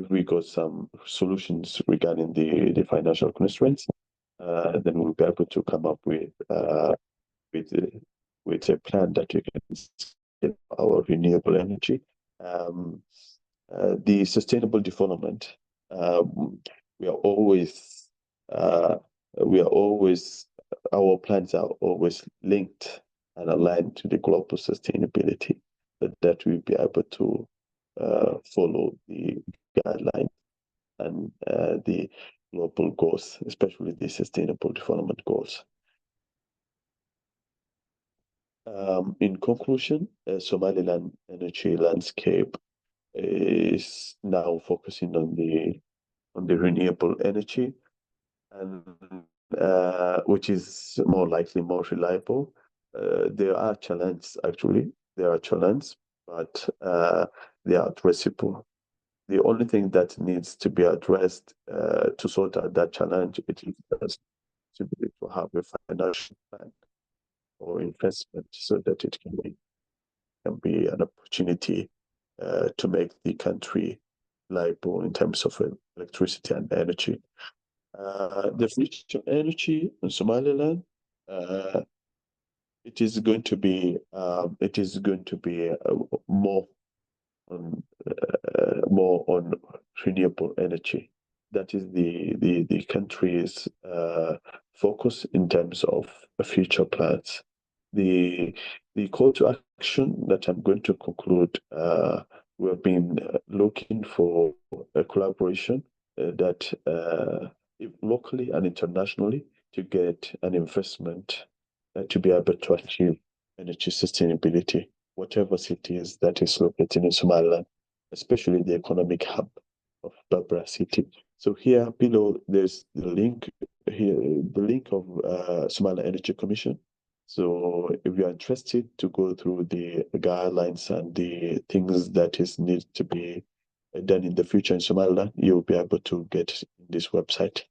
we got some solutions regarding the financial constraints, then we'll be able to come up with a plan that we can scale our renewable energy. The sustainable development, we are always our plans are always linked and aligned to the global sustainability, that we'll be able to follow the guidelines and the global goals, especially the sustainable development goals. In conclusion, Somaliland energy landscape is now focusing on the renewable energy, and which is more likely more reliable. There are challenges, actually. There are challenges, but they are addressable. The only thing that needs to be addressed to sort out that challenge, it is to have a financial plan or investment so that it can be an opportunity to make the country reliable in terms of electricity and energy. The future energy in Somaliland, it is going to be more on renewable energy. That is the country's focus in terms of future plans. The call to action that I'm going to conclude, we've been looking for a collaboration that locally and internationally to get an investment to be able to achieve energy sustainability, whatever city is that is located in Somaliland, especially the economic hub of Berbera city. So here below, there's the link here, the link of Somaliland Energy Commission. So if you are interested to go through the guidelines and the things that is needed to be done in the future in Somaliland, you'll be able to get this website.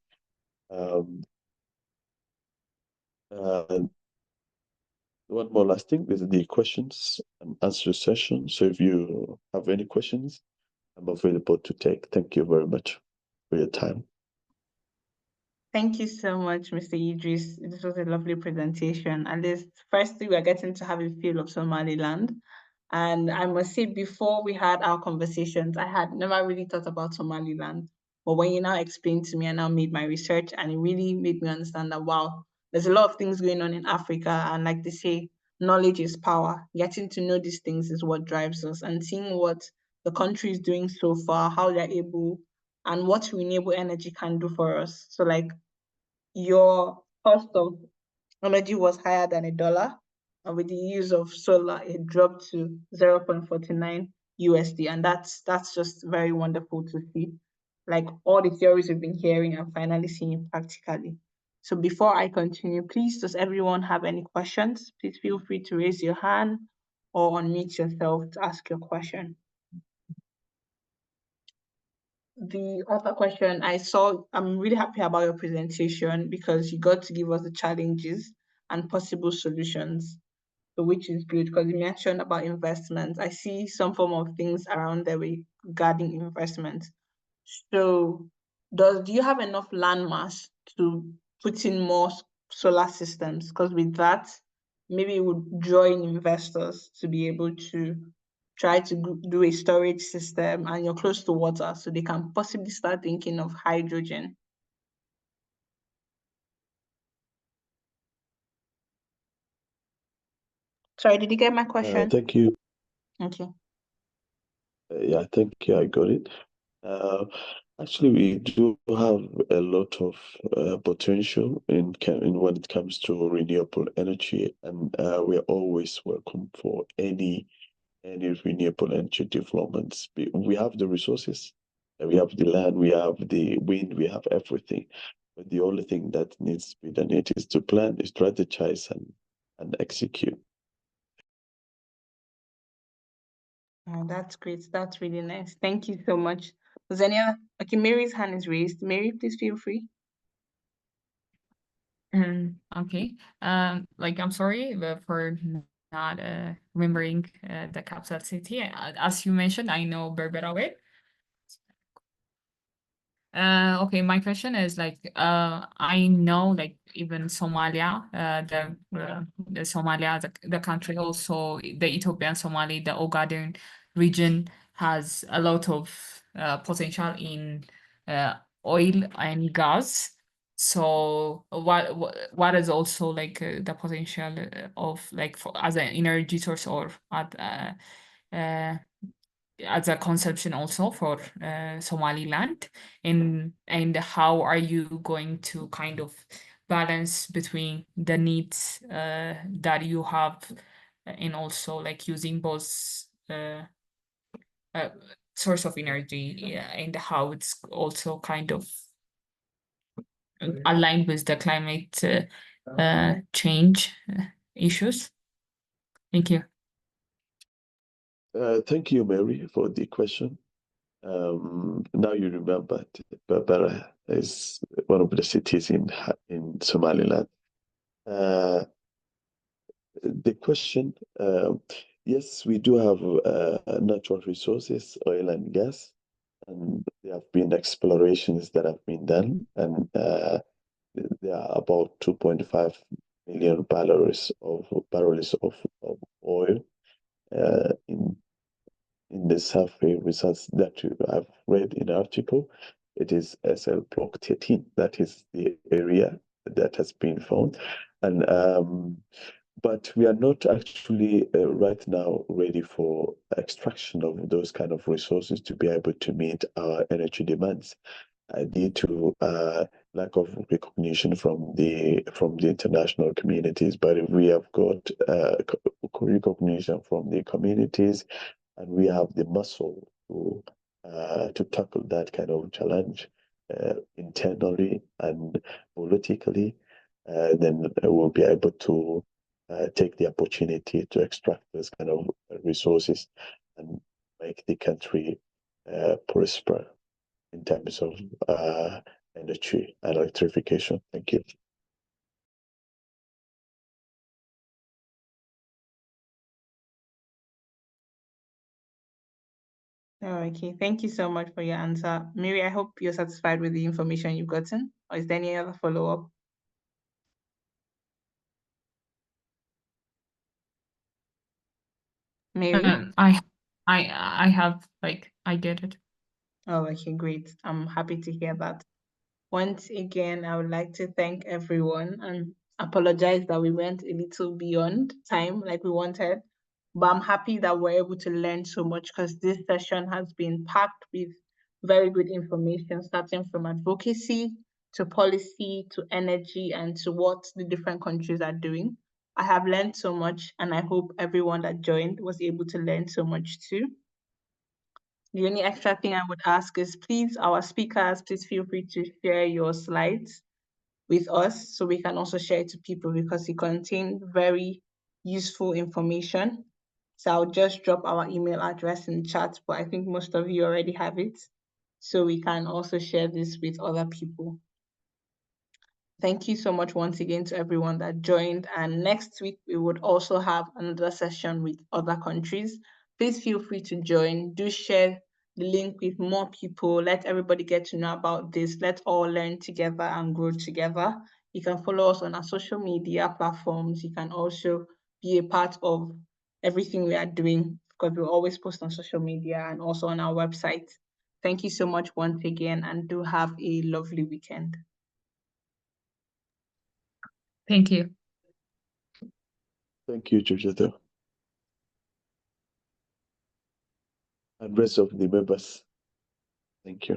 One more last thing is the questions and answer session. So if you have any questions, I'm available to take. Thank you very much for your time. Thank you so much, Mr. Idris. This was a lovely presentation. At least, firstly, we are getting to have a feel of Somaliland. And I must say, before we had our conversations, I had never really thought about Somaliland. But when you now explained to me, I now made my research, and it really made me understand that, wow, there's a lot of things going on in Africa. And like they say, knowledge is power. Getting to know these things is what drives us, and seeing what the country is doing so far, how they're able, and what renewable energy can do for us. So like your cost of energy was higher than $1, and with the use of solar, it dropped to 0.49 USD, and that's just very wonderful to see. Like all the theories we've been hearing and finally seeing practically. So before I continue, please, does everyone have any questions? Please feel free to raise your hand or unmute yourself to ask your question. The other question I saw, I'm really happy about your presentation because you got to give us the challenges and possible solutions, so which is good because you mentioned about investments. I see some form of things around there regarding investment. So do you have enough land mass to put in more solar systems? Because with that, maybe it would draw in investors to be able to try to do a storage system, and you're close to water, so they can possibly start thinking of hydrogen. Sorry, did you get my question? Thank you. Okay. Yeah, I think I got it. Actually, we do have a lot of potential in when it comes to renewable energy, and we're always welcome for any renewable energy developments. We have the resources, we have the land, we have the wind, we have everything. But the only thing that needs to be done is to plan, strategize, and execute. Oh, that's great. That's really nice. Thank you so much. Was any other? Okay, Mary's hand is raised. Mary, please feel free. Okay. Like I'm sorry for not remembering the capital city. As you mentioned, I know Berbera well. Okay, my question is like I know like even Somalia, the Somalia, the country, also the Ethiopian Somali, the Ogaden region has a lot of potential in oil and gas. So what is also like the potential of like as an energy source or as a consumption also for Somaliland, and how are you going to kind of balance between the needs that you have and also like using both uh, source of energy, and how it's also kind of aligned with the climate change issues? Thank you. Thank you, Mary, for the question. Now you remember Berbera is one of the cities in Somaliland. The question, yes, we do have natural resources, oil and gas, and there have been explorations that have been done, and there are about 2.5 million barrels of oil in the survey results that I've read in the article. It is SL Block 13. That is the area that has been found, and but we are not actually right now ready for extraction of those kind of resources to be able to meet our energy demands due to lack of recognition from the international communities. But we have got recognition from the communities, and we have the muscle to tackle that kind of challenge internally and politically. Then we'll be able to take the opportunity to extract those kind of resources and make the country prosper in terms of energy and electrification. Thank you. Oh, okay, thank you so much for your answer. Mary, I hope you're satisfied with the information you've gotten, or is there any other follow-up? Mary? I have like I get it. Oh, okay, great. I'm happy to hear that. Once again, I would like to thank everyone and apologize that we went a little beyond time like we wanted. But I'm happy that we're able to learn so much because this session has been packed with very good information, starting from advocacy to policy to energy and to what the different countries are doing. I have learned so much, and I hope everyone that joined was able to learn so much too. The only extra thing I would ask is please, our speakers, please feel free to share your slides with us so we can also share it to people because it contains very useful information. So I'll just drop our email address in the chat, but I think most of you already have it. So we can also share this with other people. Thank you so much once again to everyone that joined. And next week, we would also have another session with other countries. Please feel free to join. Do share the link with more people. Let everybody get to know about this. Let's all learn together and grow together. You can follow us on our social media platforms. You can also be a part of everything we are doing because we always post on social media and also on our website. Thank you so much once again and do have a lovely weekend. Thank you. Thank you, Georgette. And rest of the members. Thank you.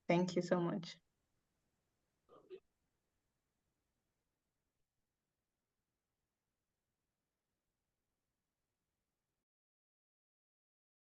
Thank you so much.